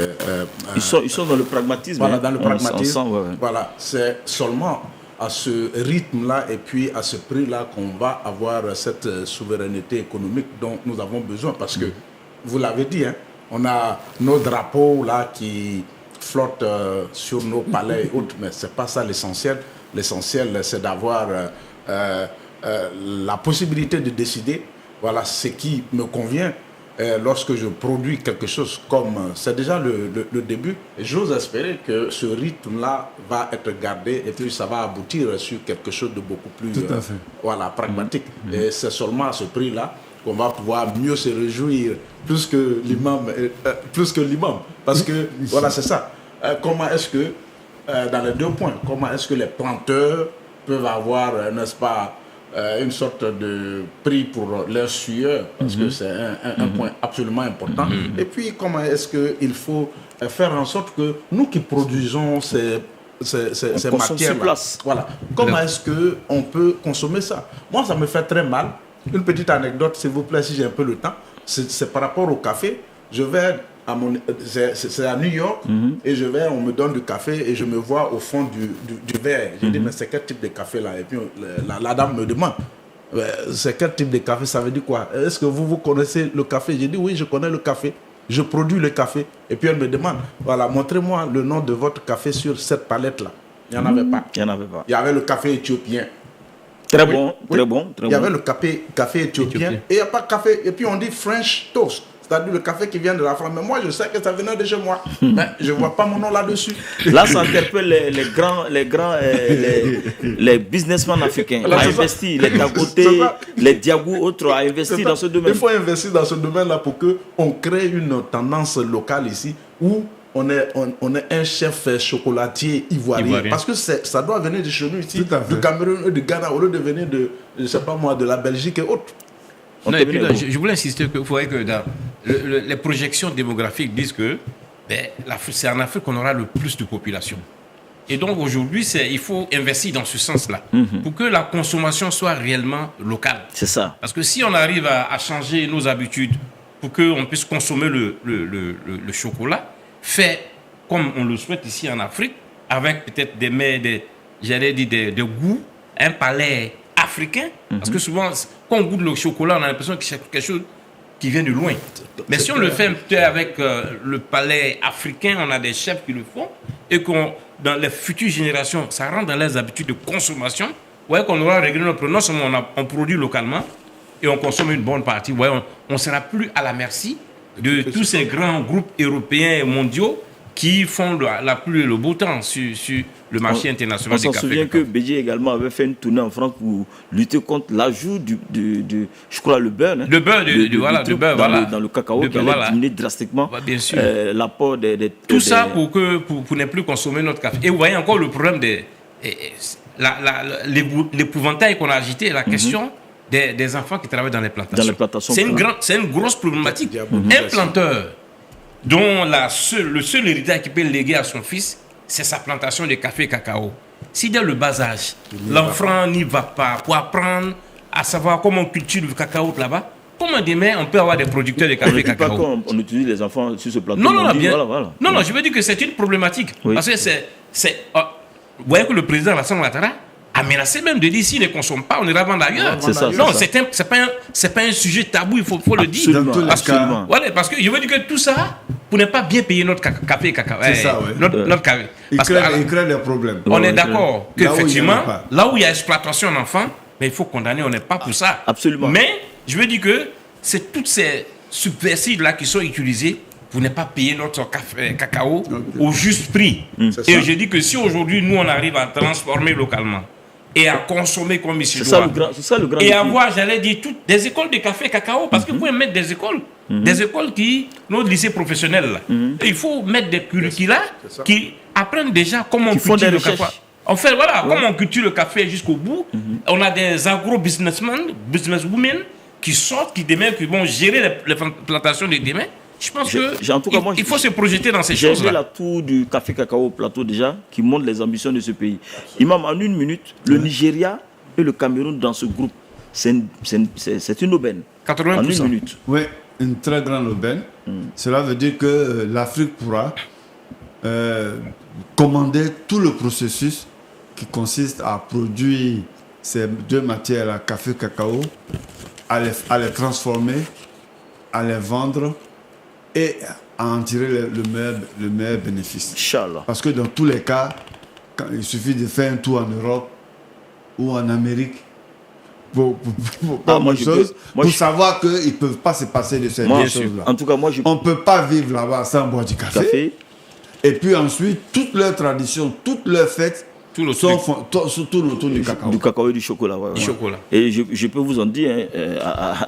ils sont dans le pragmatisme. Voilà, dans le pragmatisme. Ouais. Voilà, c'est seulement à ce rythme-là et puis à ce prix-là qu'on va avoir cette souveraineté économique dont nous avons besoin. Parce que, vous l'avez dit, hein, on a nos drapeaux là qui flottent sur nos palais et autres, mais ce n'est pas ça l'essentiel. L'essentiel, c'est d'avoir la possibilité de décider, voilà, ce qui me convient lorsque je produis quelque chose comme... C'est déjà le début. Et j'ose espérer que ce rythme-là va être gardé et puis ça va aboutir sur quelque chose de beaucoup plus voilà, pragmatique. Et c'est seulement à ce prix-là qu'on va pouvoir mieux se réjouir plus que l'imam. Parce que, voilà, c'est ça. Comment est-ce que, dans les deux points, comment est-ce que les planteurs peuvent avoir, n'est-ce pas, une sorte de prix pour leur sueur, parce que c'est un point absolument important. Et puis, comment est-ce qu'il faut faire en sorte que nous qui produisons ces matières-là, voilà, comment est-ce qu'on peut consommer ça? Moi, ça me fait très mal. Une petite anecdote, s'il vous plaît, si j'ai un peu le temps, c'est par rapport au café. Je vais c'est à New York et on me donne du café et je me vois au fond du verre. Je dis mais c'est quel type de café là? Et puis la dame me demande c'est quel type de café, ça veut dire quoi? Est-ce que vous connaissez le café? J'ai dit oui, je connais le café, je produis le café. Et puis elle me demande voilà, montrez-moi le nom de votre café sur cette palette là. Il n'y en avait pas. Il y avait le café éthiopien. Très bon. Il y avait le café éthiopien et il n'y a pas de café. Et puis on dit French toast. C'est-à-dire le café qui vient de la France. Mais moi, je sais que ça venait de chez moi. Mais je ne vois pas mon nom là-dessus. Là, ça interpelle les businessmen africains à investir. Les Dangote, les Diagou, autres à investir dans ce domaine. Il faut investir dans ce domaine-là pour qu'on crée une tendance locale ici où on est un chef chocolatier ivoirien. Parce que ça doit venir de chez nous ici, du Cameroun et du Ghana, au lieu de venir de, je ne sais pas moi, de la Belgique et autres. Non, et puis là, je voulais insister qu'il faudrait que dans les projections démographiques disent que c'est en Afrique qu'on aura le plus de population. Et donc aujourd'hui, il faut investir dans ce sens-là pour que la consommation soit réellement locale. C'est ça. Parce que si on arrive à changer nos habitudes pour qu'on puisse consommer le chocolat, fait comme on le souhaite ici en Afrique, avec peut-être des goûts, un palais africain, parce que souvent, quand on goûte le chocolat, on a l'impression que c'est quelque chose qui vient de loin. Mais si on le fait un peu avec le palais africain, on a des chefs qui le font, et dans les futures générations, ça rentre dans les habitudes de consommation, vous voyez qu'on aura réglé notre problème. Non seulement on produit localement, et on consomme une bonne partie, vous voyez, on ne sera plus à la merci de tous ces grands groupes européens et mondiaux qui font la pluie et le beau temps sur le marché international des cafés. On s'en souvient que Bédié également avait fait une tournée en France pour lutter contre l'ajout je crois, le beurre. Hein, le beurre, dans le cacao qui allait diminuer drastiquement l'apport tout ça pour ne plus consommer notre café. Et vous voyez encore le problème l'épouvantail qu'on a agité, la question des enfants qui travaillent dans les plantations. C'est une grosse problématique. Un planteur dont le seul héritage qu'il peut léguer à son fils, c'est sa plantation de café et cacao. Si dès le bas âge, l'enfant n'y va pas pour apprendre à savoir comment on cultive le cacao là-bas, comment demain on peut avoir des producteurs de café et cacao? Pas qu'on utilise les enfants sur ce plateau. Non, je veux dire que c'est une problématique. Oui. Parce que vous voyez que le président Alassane Ouattara a menacé même de dire s'ils ne consomment pas, on ira vendre ailleurs. C'est ça, non, c'est c'est pas un sujet tabou, il faut le dire. Absolument. Voilà, parce que je veux dire que tout ça, pour ne pas bien payer notre café cacao. C'est ça, oui. Notre café. Il crée des problèmes. On est d'accord qu'effectivement, là où il y a exploitation d'enfants, mais il faut condamner, on n'est pas pour ça. Absolument. Mais je veux dire que c'est toutes ces subversives-là qui sont utilisées pour ne pas payer notre cacao au juste prix. Et je dis que si aujourd'hui, nous, on arrive à transformer localement et à consommer comme il se doit, c'est ça le grand et défi. avoir, j'allais dire, des écoles de café cacao, parce que vous pouvez mettre des écoles qui, nos lycées professionnels, là. Et il faut mettre des curricula qui apprennent déjà comment on cultive le café. En fait, voilà, comment on cultive le café jusqu'au bout. On a des agro-businessmen, businesswomen qui sortent, qui vont gérer les plantations de demain. Je pense qu'il faut se projeter dans ces choses-là. J'ai la tour du café cacao au plateau déjà, qui montre les ambitions de ce pays. Imam, en une minute, le Nigeria et le Cameroun dans ce groupe, c'est une aubaine. 80%. En une minute. Oui, une très grande aubaine. Cela veut dire que l'Afrique pourra commander tout le processus qui consiste à produire ces deux matières, la café cacao, à les transformer, à les vendre et à en tirer le meilleur bénéfice. Inch'Allah. Parce que dans tous les cas, il suffit de faire un tour en Europe ou en Amérique pour savoir qu'ils ne peuvent pas se passer de ces choses-là. En tout cas, on ne peut pas vivre là-bas sans boire du café. Et puis ensuite, toutes leurs traditions, toutes leurs fêtes sont autour du cacao. Du cacao et du chocolat. Du chocolat. Et je peux vous en dire,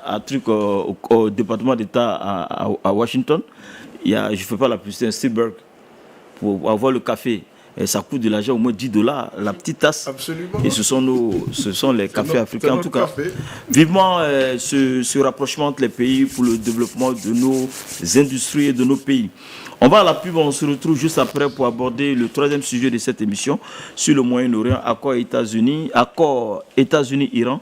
un truc au département d'État à Washington, je ne fais pas la publicité, un Seaburg, pour avoir le café. Et ça coûte de l'argent, au moins $10 la petite tasse. Absolument. Et ce sont les cafés africains. En tout cas, vivement ce rapprochement entre les pays pour le développement de nos industries et de nos pays. On va à la pub, on se retrouve juste après pour aborder le troisième sujet de cette émission sur le Moyen-Orient, accord États-Unis-Iran.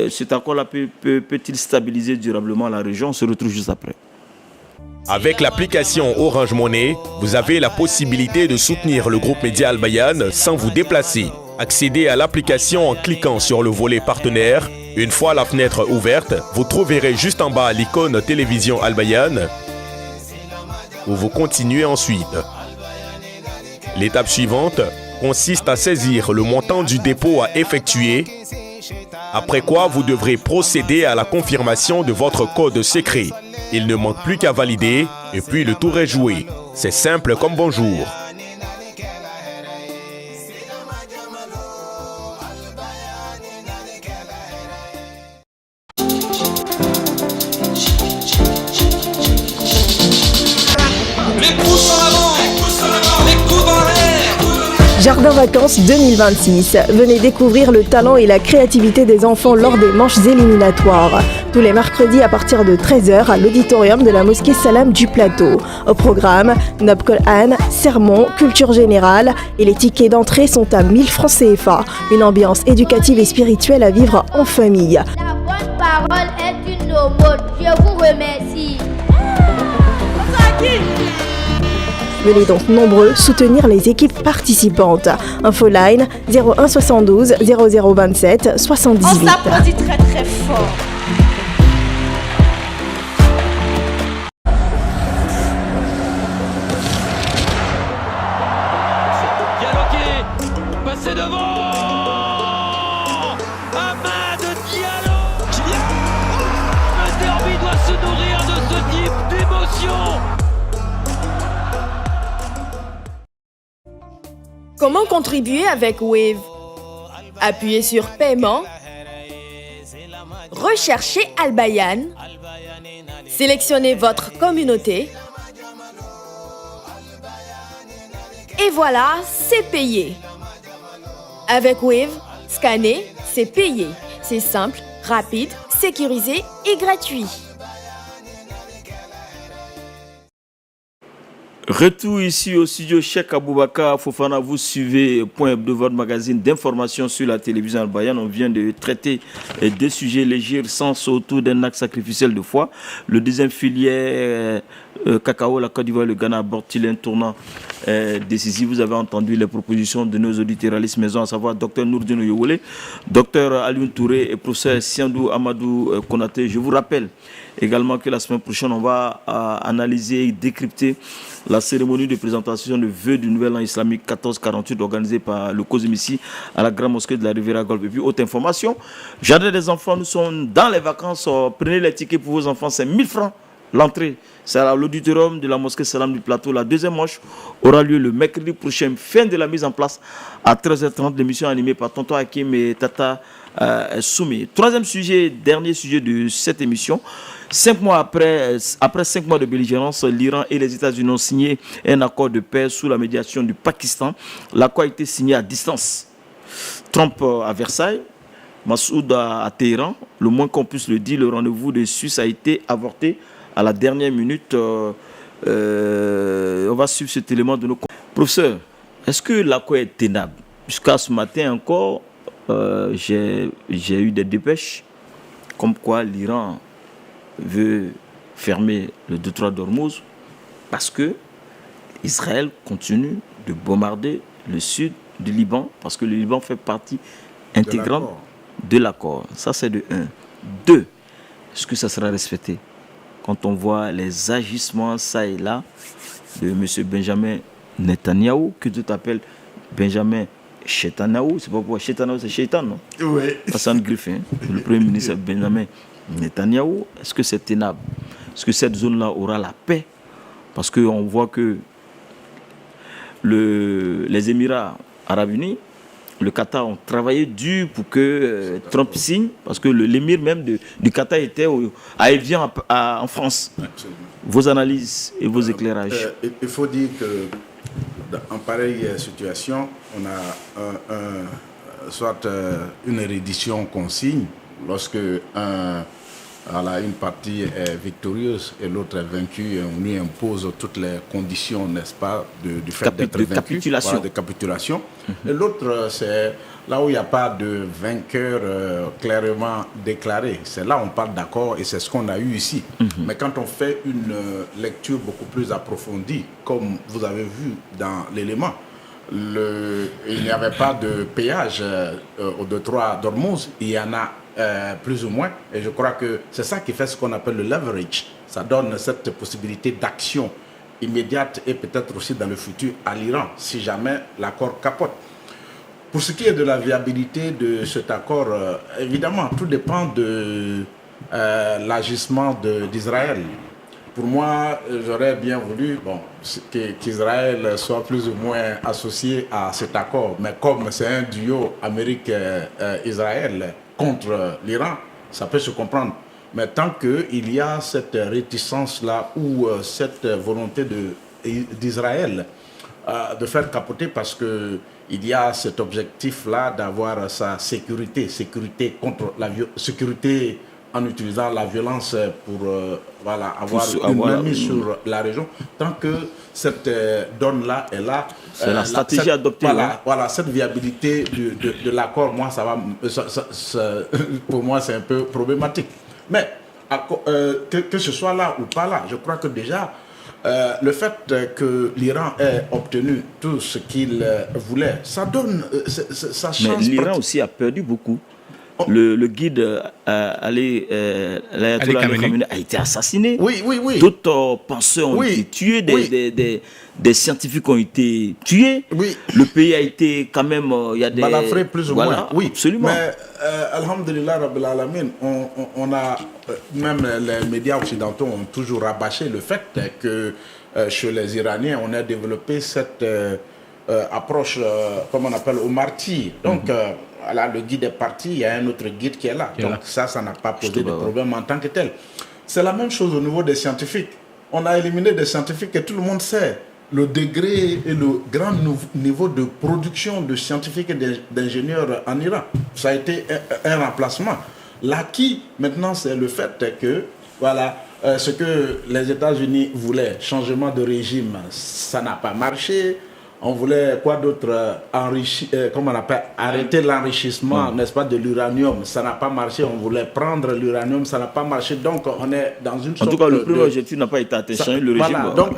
Cet accord-là peut-il stabiliser durablement la région? On se retrouve juste après. Avec l'application Orange Money, vous avez la possibilité de soutenir le groupe Média Al Bayan sans vous déplacer. Accédez à l'application en cliquant sur le volet partenaire. Une fois la fenêtre ouverte, vous trouverez juste en bas l'icône télévision Al Bayan où vous continuez ensuite. L'étape suivante consiste à saisir le montant du dépôt à effectuer, après quoi vous devrez procéder à la confirmation de votre code secret. Il ne manque plus qu'à valider et puis le tour est joué. C'est simple comme bonjour. Jardin Vacances 2026. Venez découvrir le talent et la créativité des enfants lors des manches éliminatoires. Tous les mercredis à partir de 13h à l'auditorium de la mosquée Salam du Plateau. Au programme, Nob Quran, sermon, culture générale et les tickets d'entrée sont à 1000 francs CFA. Une ambiance éducative et spirituelle à vivre en famille. La bonne parole est une aumône. Je vous remercie. Venez donc nombreux soutenir les équipes participantes. Infoline 01 72 0027 78. On s'applaudit très très fort. Diallo passé devant. Amad Diallo. Le derby doit se nourrir de ce type d'émotion. Comment contribuer avec Wave? Appuyez sur Paiement, recherchez Al Bayan, sélectionnez votre communauté et voilà, c'est payé. Avec Wave, scanner, c'est payé. C'est simple, rapide, sécurisé et gratuit. Retour ici au studio Cheikh Aboubakar Fofana, vous suivez Point Hebdo, votre magazine d'information sur la télévision albayane. On vient de traiter des sujets légers sans autour d'un acte sacrificiel de foi. Le deuxième filière cacao, la Côte d'Ivoire, le Ghana aborde-t-il un tournant décisif? Vous avez entendu les propositions de nos auditéralistes maison, à savoir Dr Nourdine Oyewole, Dr Alioune Touré et professeur Siandou Amadou Konaté. Je vous rappelle également que la semaine prochaine, on va analyser et décrypter la cérémonie de présentation de vœux du nouvel an islamique 1448 organisée par le COSEMICI à la grande mosquée de la Riviera Golfe. Et puis, autre information, Jardin des enfants, nous sommes dans les vacances. Prenez les tickets pour vos enfants, c'est 1000 francs l'entrée. C'est à l'auditorium de la mosquée Salam du Plateau. La deuxième manche aura lieu le mercredi prochain, fin de la mise en place à 13h30. L'émission animée par Tonton Hakim et Tata Soumi. Troisième sujet, dernier sujet de cette émission. 5 mois après 5 mois de belligérance, l'Iran et les États-Unis ont signé un accord de paix sous la médiation du Pakistan. L'accord a été signé à distance. Trump à Versailles, Massoud à Téhéran. Le moins qu'on puisse le dire, le rendez-vous de Suisse a été avorté à la dernière minute. On va suivre cet élément de nos... Professeur, est-ce que l'accord est tenable? Jusqu'à ce matin encore, j'ai eu des dépêches comme quoi l'Iran veut fermer le détroit d'Ormuz parce que Israël continue de bombarder le sud du Liban, parce que le Liban fait partie intégrante de l'accord. Ça, c'est de 1. 2, est-ce que ça sera respecté? Quand on voit les agissements, ça et là, de M. Benjamin Netanyahou, que tu t'appelles Benjamin Chetanaou, c'est pas pourquoi Chetanaou, c'est Chétan, non? Oui. Hassan Griffin, le Premier ministre Benjamin Netanyahou, est-ce que c'est tenable? Est-ce que cette zone-là aura la paix? Parce qu'on voit que les Émirats arabes unis, le Qatar ont travaillé dur pour que Trump signe, parce que l'émir même du Qatar était à Evian en France. Absolument. Vos analyses et vos éclairages. Il faut dire que en pareille situation, on a soit une reddition qu'on signe lorsque une partie est victorieuse et l'autre est vaincue, et on lui impose toutes les conditions, n'est-ce pas, du fait d'être vaincu, capitulation. De capitulation. Et l'autre, c'est là où il n'y a pas de vainqueur clairement déclaré. C'est là où on parle d'accord, et c'est ce qu'on a eu ici. Mais quand on fait une lecture beaucoup plus approfondie, comme vous avez vu dans l'élément, il n'y avait pas de péage au détroit d'Ormuz, il y en a plus ou moins, et je crois que c'est ça qui fait ce qu'on appelle le leverage. Ça donne cette possibilité d'action immédiate et peut-être aussi dans le futur à l'Iran, si jamais l'accord capote. Pour ce qui est de la viabilité de cet accord, évidemment, tout dépend de l'agissement d'Israël. Pour moi, j'aurais bien voulu qu'Israël soit plus ou moins associé à cet accord. Mais comme c'est un duo Amérique-Israël contre l'Iran, ça peut se comprendre. Mais tant qu'il y a cette réticence-là ou cette volonté d'Israël de faire capoter, parce qu'il y a cet objectif-là d'avoir sa sécurité contre sécurité en utilisant la violence pour avoir une mainmise sur la région. Tant que cette donne-là est là, c'est la stratégie adoptée. Voilà, cette viabilité de l'accord, moi, pour moi, c'est un peu problématique. Mais que ce soit là ou pas là, je crois que déjà, le fait que l'Iran ait obtenu tout ce qu'il voulait, ça donne, ça change. Mais l'Iran aussi a perdu beaucoup. Le guide Ali Khamenei a été assassiné. Oui. D'autres penseurs ont été tués, des scientifiques ont été tués. Oui. Le pays a été quand même... il y a des balafré plus ou moins. Oui, absolument. Mais alhamdulillah Rabbil Alamin, on a même les médias occidentaux ont toujours rabâché le fait que chez les Iraniens, on a développé cette approche, comme on appelle, au martyr. Donc, voilà, le guide est parti, il y a un autre guide qui est là. Donc ça n'a pas posé de problème en tant que tel. C'est la même chose au niveau des scientifiques. On a éliminé des scientifiques et tout le monde sait le degré et le grand niveau de production de scientifiques et d'ingénieurs en Iran. Ça a été un remplacement. L'acquis, maintenant, c'est le fait que, voilà, ce que les États-Unis voulaient, changement de régime, ça n'a pas marché. On voulait quoi d'autre, arrêter l'enrichissement, n'est-ce pas, de l'uranium, ça n'a pas marché. On voulait prendre l'uranium, ça n'a pas marché. Donc on est dans une sorte en tout cas, le premier objectif n'a pas été atteint, le régime. Voilà, donc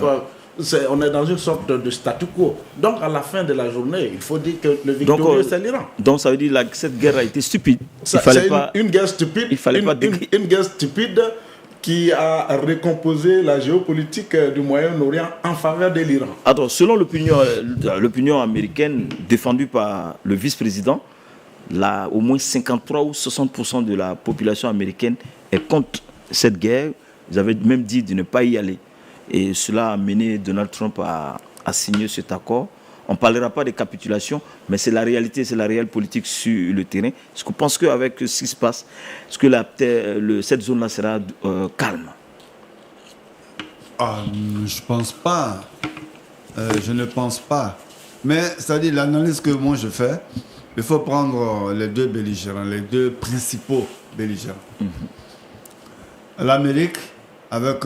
on est dans une sorte de statu quo. Donc à la fin de la journée, il faut dire que le victorieux, c'est l'Iran. Donc ça veut dire que cette guerre a été stupide. Une guerre stupide, une guerre stupide qui a recomposé la géopolitique du Moyen-Orient en faveur de l'Iran. Alors, selon l'opinion américaine défendue par le vice-président, là, au moins 53 ou 60% de la population américaine est contre cette guerre. Ils avaient même dit de ne pas y aller. Et cela a amené Donald Trump à signer cet accord. On ne parlera pas de capitulation, mais c'est la réalité, c'est la réelle politique sur le terrain. Est-ce que vous pensez qu'avec ce qui se passe, est-ce que cette zone-là sera calme? Je ne pense pas. Je ne pense pas. Mais, c'est-à-dire, l'analyse que moi je fais, il faut prendre les deux belligérants, les deux principaux belligérants. L'Amérique, avec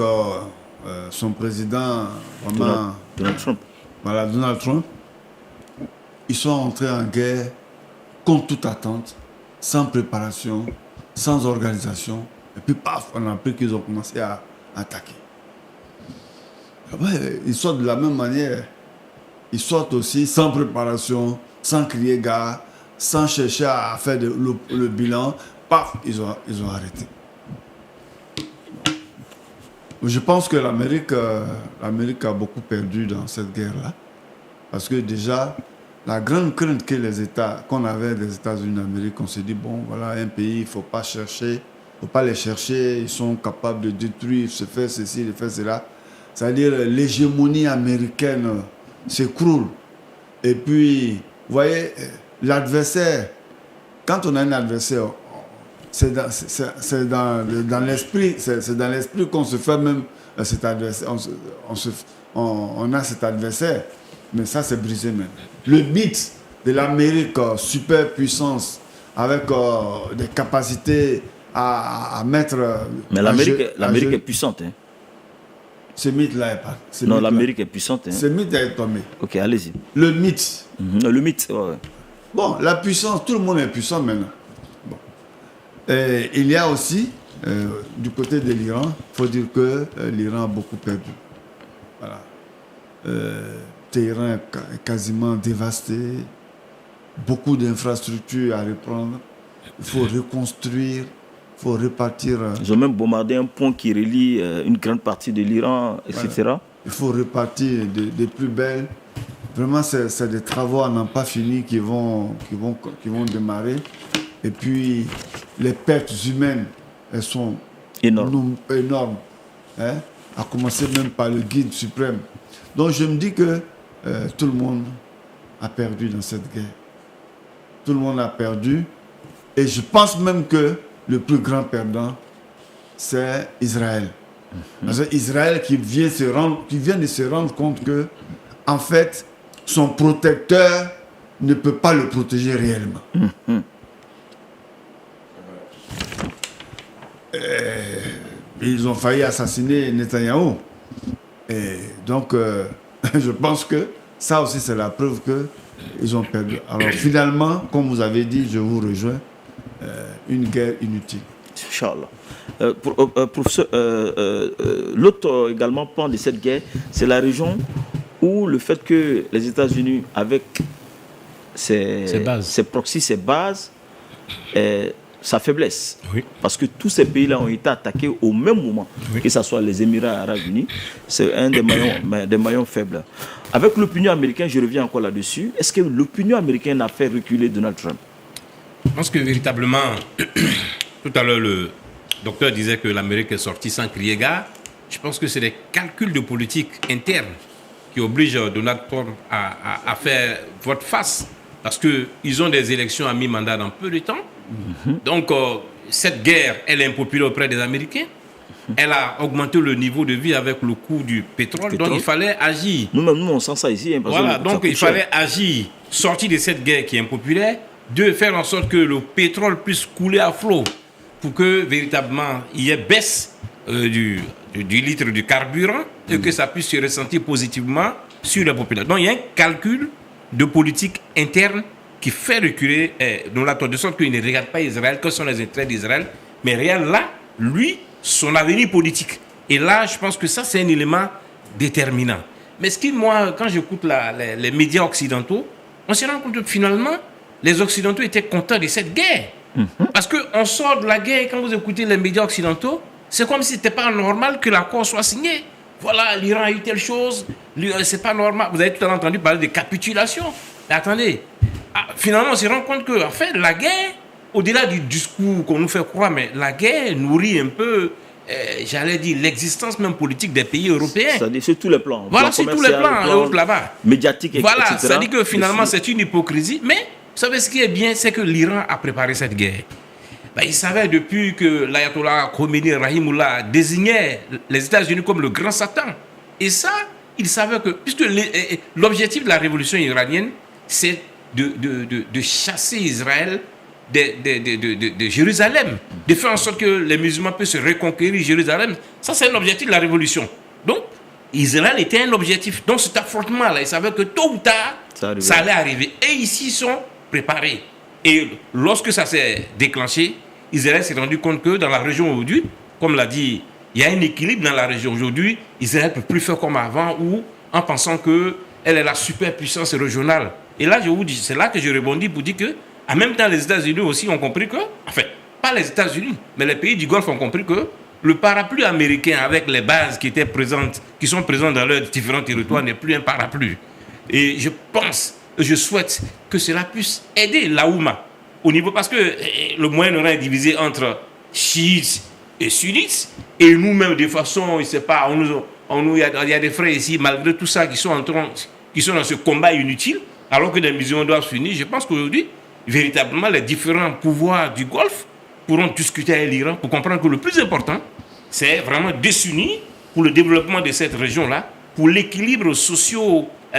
son président, Donald Trump. Voilà, Donald Trump. Ils sont entrés en guerre contre toute attente, sans préparation, sans organisation. Et puis, paf, on a appris qu'ils ont commencé à attaquer. Ils sortent de la même manière. Ils sortent aussi sans préparation, sans crier gare, sans chercher à faire le bilan. Paf, ils ont arrêté. Je pense que l'Amérique a beaucoup perdu dans cette guerre-là. Parce que déjà, la grande crainte qu'on avait des États-Unis d'Amérique, on s'est dit, bon, voilà, un pays, il ne faut pas les chercher, ils sont capables de détruire, de faire ceci, de faire cela. C'est-à-dire, l'hégémonie américaine s'écroule. Et puis, vous voyez, l'adversaire, quand on a un adversaire, c'est dans l'esprit qu'on se fait même cet adversaire. On a cet adversaire, mais ça c'est brisé même. Le mythe de l'Amérique superpuissance avec des capacités à mettre. Mais l'Amérique est puissante. Hein. Ce mythe-là est pas. Non, l'Amérique est puissante. Hein. Ce mythe est tombé. Ok, allez-y. Le mythe. Le mythe, ouais. Bon, la puissance, tout le monde est puissant maintenant. Bon. Et il y a aussi, du côté de l'Iran, il faut dire que l'Iran a beaucoup perdu. Voilà. Téhéran est quasiment dévasté. Beaucoup d'infrastructures à reprendre. Il faut reconstruire. Il faut repartir. Ils ont même bombardé un pont qui relie une grande partie de l'Iran, etc. Voilà. Il faut repartir des plus belles. Vraiment, c'est des travaux à n'en pas fini qui vont démarrer. Et puis, les pertes humaines, elles sont énormes. Hein? À commencer même par le guide suprême. Donc, je me dis que tout le monde a perdu dans cette guerre. Tout le monde a perdu. Et je pense même que le plus grand perdant, c'est Israël. Parce que Israël qui vient de se rendre compte que, en fait, son protecteur ne peut pas le protéger réellement. Ils ont failli assassiner Netanyahou. Et donc, je pense que ça aussi, c'est la preuve qu'ils ont perdu. Alors, finalement, comme vous avez dit, je vous rejoins, une guerre inutile. Inch'Allah. L'autre également pan de cette guerre, c'est la région où le fait que les États-Unis, avec ses proxys, ses bases, sa faiblesse. Oui. Parce que tous ces pays-là ont été attaqués au même moment, que ce soit les Émirats arabes unis, c'est un des maillons faibles. Avec l'opinion américaine, je reviens encore là-dessus, est-ce que l'opinion américaine a fait reculer Donald Trump? Je pense que véritablement, tout à l'heure, le docteur disait que l'Amérique est sortie sans crier gare. Je pense que c'est des calculs de politique interne qui obligent Donald Trump à faire vote face. Parce qu'ils ont des élections à mi-mandat dans peu de temps. Donc, cette guerre, elle est impopulaire auprès des Américains. Elle a augmenté le niveau de vie avec le coût du pétrole. Donc, il fallait agir. Nous-mêmes, on sent ça ici. Hein, voilà, donc il fallait agir, sortir de cette guerre qui est impopulaire. De faire en sorte que le pétrole puisse couler à flot pour que véritablement il y ait baisse de du litre de carburant et que ça puisse se ressentir positivement sur la population. Donc il y a un calcul de politique interne qui fait reculer de sorte qu'il ne regarde pas Israël, que sont les intérêts d'Israël, mais regarde là, lui, son avenir politique. Et là, je pense que ça, c'est un élément déterminant. Mais ce qui, moi, quand j'écoute les médias occidentaux, on se rend compte que finalement, les Occidentaux étaient contents de cette guerre. Parce qu'on sort de la guerre, quand vous écoutez les médias occidentaux, c'est comme si ce n'était pas normal que l'accord soit signé. Voilà, l'Iran a eu telle chose, c'est pas normal. Vous avez tout à l'heure entendu parler de capitulation. Mais attendez, finalement, on se rend compte que, en fait, la guerre, au-delà du discours qu'on nous fait croire, mais la guerre nourrit un peu, j'allais dire, l'existence même politique des pays européens. C'est sur tous les plans. Voilà, sur tous les plans, et autres là-bas. Médiatique, voilà, etc. Ça dit que finalement, c'est une hypocrisie. Mais, vous savez, ce qui est bien, c'est que l'Iran a préparé cette guerre. Il savait depuis que l'ayatollah Khomeini Rahimullah désignait les États-Unis comme le grand Satan. Et ça, il savait que, puisque l'objectif de la révolution iranienne, c'est de chasser Israël de Jérusalem, de faire en sorte que les musulmans puissent reconquérir Jérusalem. Ça, c'est un objectif de la révolution. Donc, Israël était un objectif. Donc, cet affrontement-là, ils savaient que tôt ou tard, ça allait arriver. Et ici, ils sont préparés. Et lorsque ça s'est déclenché, Israël s'est rendu compte que dans la région aujourd'hui, comme l'a dit, il y a un équilibre dans la région aujourd'hui. Israël ne peut plus faire comme avant, ou en pensant qu'elle est la superpuissance régionale. Et là, je vous dis, c'est là que je rebondis pour dire que, en même temps, les États-Unis aussi ont compris que, enfin, pas les États-Unis, mais les pays du Golfe ont compris que le parapluie américain avec les bases qui sont présentes dans leurs différents territoires n'est plus un parapluie. Et je pense, je souhaite que cela puisse aider la Oumma au niveau, parce que le Moyen-Orient est divisé entre chiites et sunnites, et nous-mêmes, de façon, je ne sais pas, il y a des frères ici, malgré tout ça, qui sont dans ce combat inutile, alors que les musulmans doivent s'unir. Je pense qu'aujourd'hui, véritablement, les différents pouvoirs du Golfe pourront discuter avec l'Iran pour comprendre que le plus important, c'est vraiment de s'unir pour le développement de cette région-là, pour l'équilibre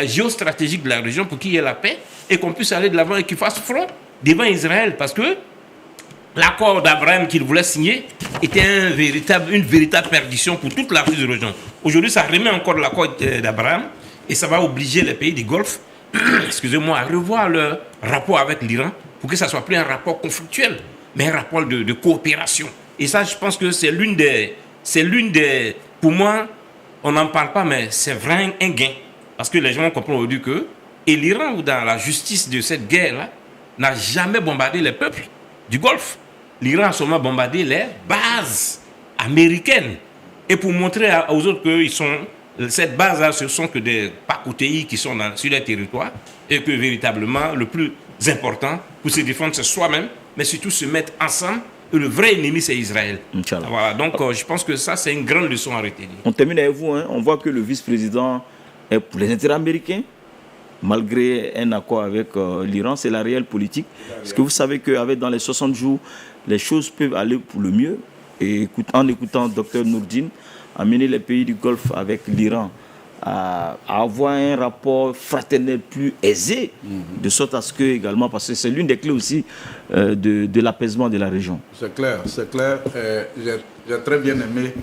géostratégique de la région, pour qu'il y ait la paix et qu'on puisse aller de l'avant et qu'ils fassent front devant Israël. Parce que l'accord d'Abraham qu'il voulait signer était une véritable perdition pour toute la région. Aujourd'hui, ça remet encore l'accord d'Abraham et ça va obliger les pays du Golfe excusez-moi, à revoir leur rapport avec l'Iran pour que ça ne soit plus un rapport conflictuel, mais un rapport de coopération. Et ça, je pense que c'est l'une des... Pour moi, on n'en parle pas, mais c'est vraiment un gain. Parce que les gens comprennent aujourd'hui que l'Iran, dans la justice de cette guerre-là, n'a jamais bombardé les peuples du Golfe. L'Iran a seulement bombardé les bases américaines. Et pour montrer aux autres que cette base-là, ce sont que des pacotpays qui sont sur les territoires et que véritablement, le plus important pour se défendre, c'est soi-même, mais surtout se mettre ensemble. Et le vrai ennemi, c'est Israël. Voilà, donc je pense que ça, c'est une grande leçon à retenir. On termine avec vous. On voit que le vice-président est pour les intérêts américains, malgré un accord avec l'Iran. C'est la réelle politique. Parce que vous savez que dans les 60 jours, les choses peuvent aller pour le mieux. Et en écoutant Dr Nourdine, amener les pays du Golfe avec l'Iran à avoir un rapport fraternel plus aisé, de sorte à ce que également, parce que c'est l'une des clés aussi de l'apaisement de la région. C'est clair. J'ai très bien aimé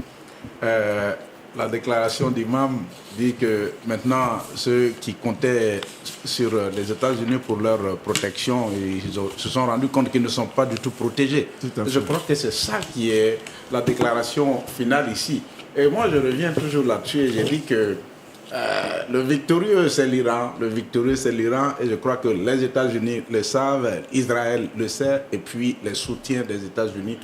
la déclaration d'Imam dit que maintenant ceux qui comptaient sur les États-Unis pour leur protection, ils se sont rendus compte qu'ils ne sont pas du tout protégés. Je crois que c'est ça qui est la déclaration finale ici. Et moi, je reviens toujours là-dessus et j'ai dit que le victorieux, c'est l'Iran. Le victorieux, c'est l'Iran. Et je crois que les États-Unis le savent, Israël le sait, et puis les soutiens des États-Unis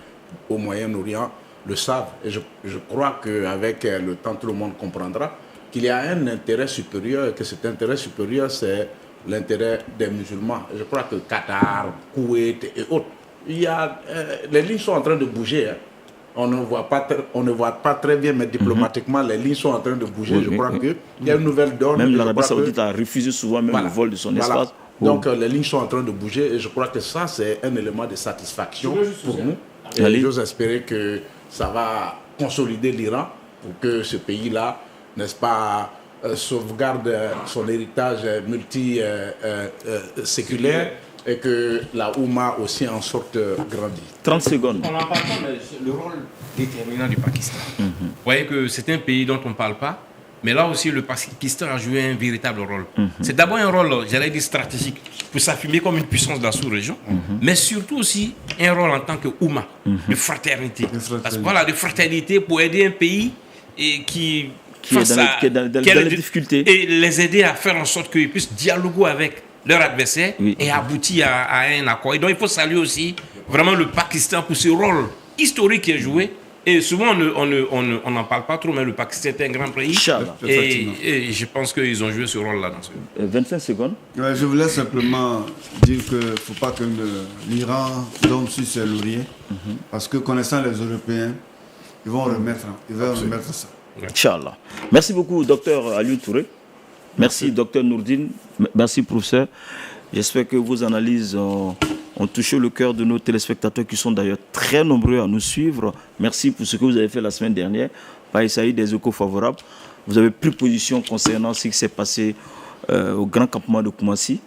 au Moyen-Orient le savent. Et je crois qu'avec le temps, tout le monde comprendra qu'il y a un intérêt supérieur, et que cet intérêt supérieur, c'est l'intérêt des musulmans. Je crois que Qatar, Koweït et autres, les lignes sont en train de bouger. On ne voit pas très bien, mais diplomatiquement, les lignes sont en train de bouger. Je crois qu'il y a une nouvelle donne. Même l'Arabie Saoudite a refusé souvent le vol de son espace. Donc les lignes sont en train de bouger et je crois que ça, c'est un élément de satisfaction pour nous. Et j'ose espérer que ça va consolider l'Iran pour que ce pays-là, n'est-ce pas, sauvegarde son héritage multi-séculaire et que la Oumma aussi en sorte grandie. 30 secondes. On n'en parle pas, mais le rôle déterminant du Pakistan. Vous voyez que c'est un pays dont on ne parle pas, mais là aussi le Pakistan a joué un véritable rôle. C'est d'abord un rôle, j'allais dire stratégique, pour s'affirmer comme une puissance de la sous-région, mais surtout aussi un rôle en tant que Oumma, de fraternité. Parce que voilà, de fraternité pour aider un pays qui est dans les difficultés. Et les aider à faire en sorte qu'ils puissent dialoguer avec leur adversaire et aboutir à un accord. Et donc il faut saluer aussi vraiment le Pakistan pour ce rôle historique qui est joué. Et souvent on n'en parle pas trop, mais le Pakistan est un grand pays. Et je pense qu'ils ont joué ce rôle-là. 25 secondes. Ouais, je voulais simplement dire qu'il ne faut pas que l'Iran dorme sur ses lauriers. Parce que connaissant les Européens, ils vont remettre ça. Inch'Allah. Merci beaucoup, docteur Aliou Touré. Merci, docteur Nourdine. Merci, professeur. J'espère que vos analyses ont touché le cœur de nos téléspectateurs qui sont d'ailleurs très nombreux à nous suivre. Merci pour ce que vous avez fait la semaine dernière. Par Saïd, des échos favorables. Vous avez pris position concernant ce qui s'est passé au grand campement de Koumassi.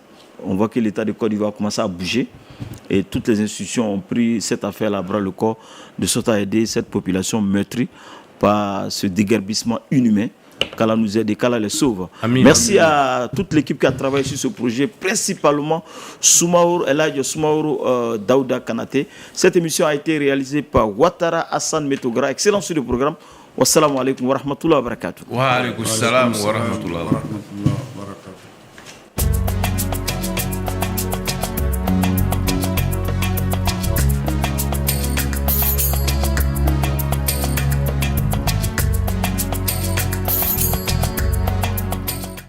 On voit que l'État de Côte d'Ivoire commence à bouger. Et toutes les institutions ont pris cette affaire à bras le corps de sorte à aider cette population meurtrie par ce déguerpissement inhumain. Qu'Allah nous aide et qu'Allah les sauve. Amin, merci à toute l'équipe qui a travaillé sur ce projet, principalement Eladjo Soumaoro Daouda Kanate. Cette émission a été réalisée par Ouattara Hassan Metogra. Excellent sur le programme. Wassalamu alaikum wa rahmatullahi wa barakatuh. Wa alaikum salam wa rahmatullahi wa barakatuh.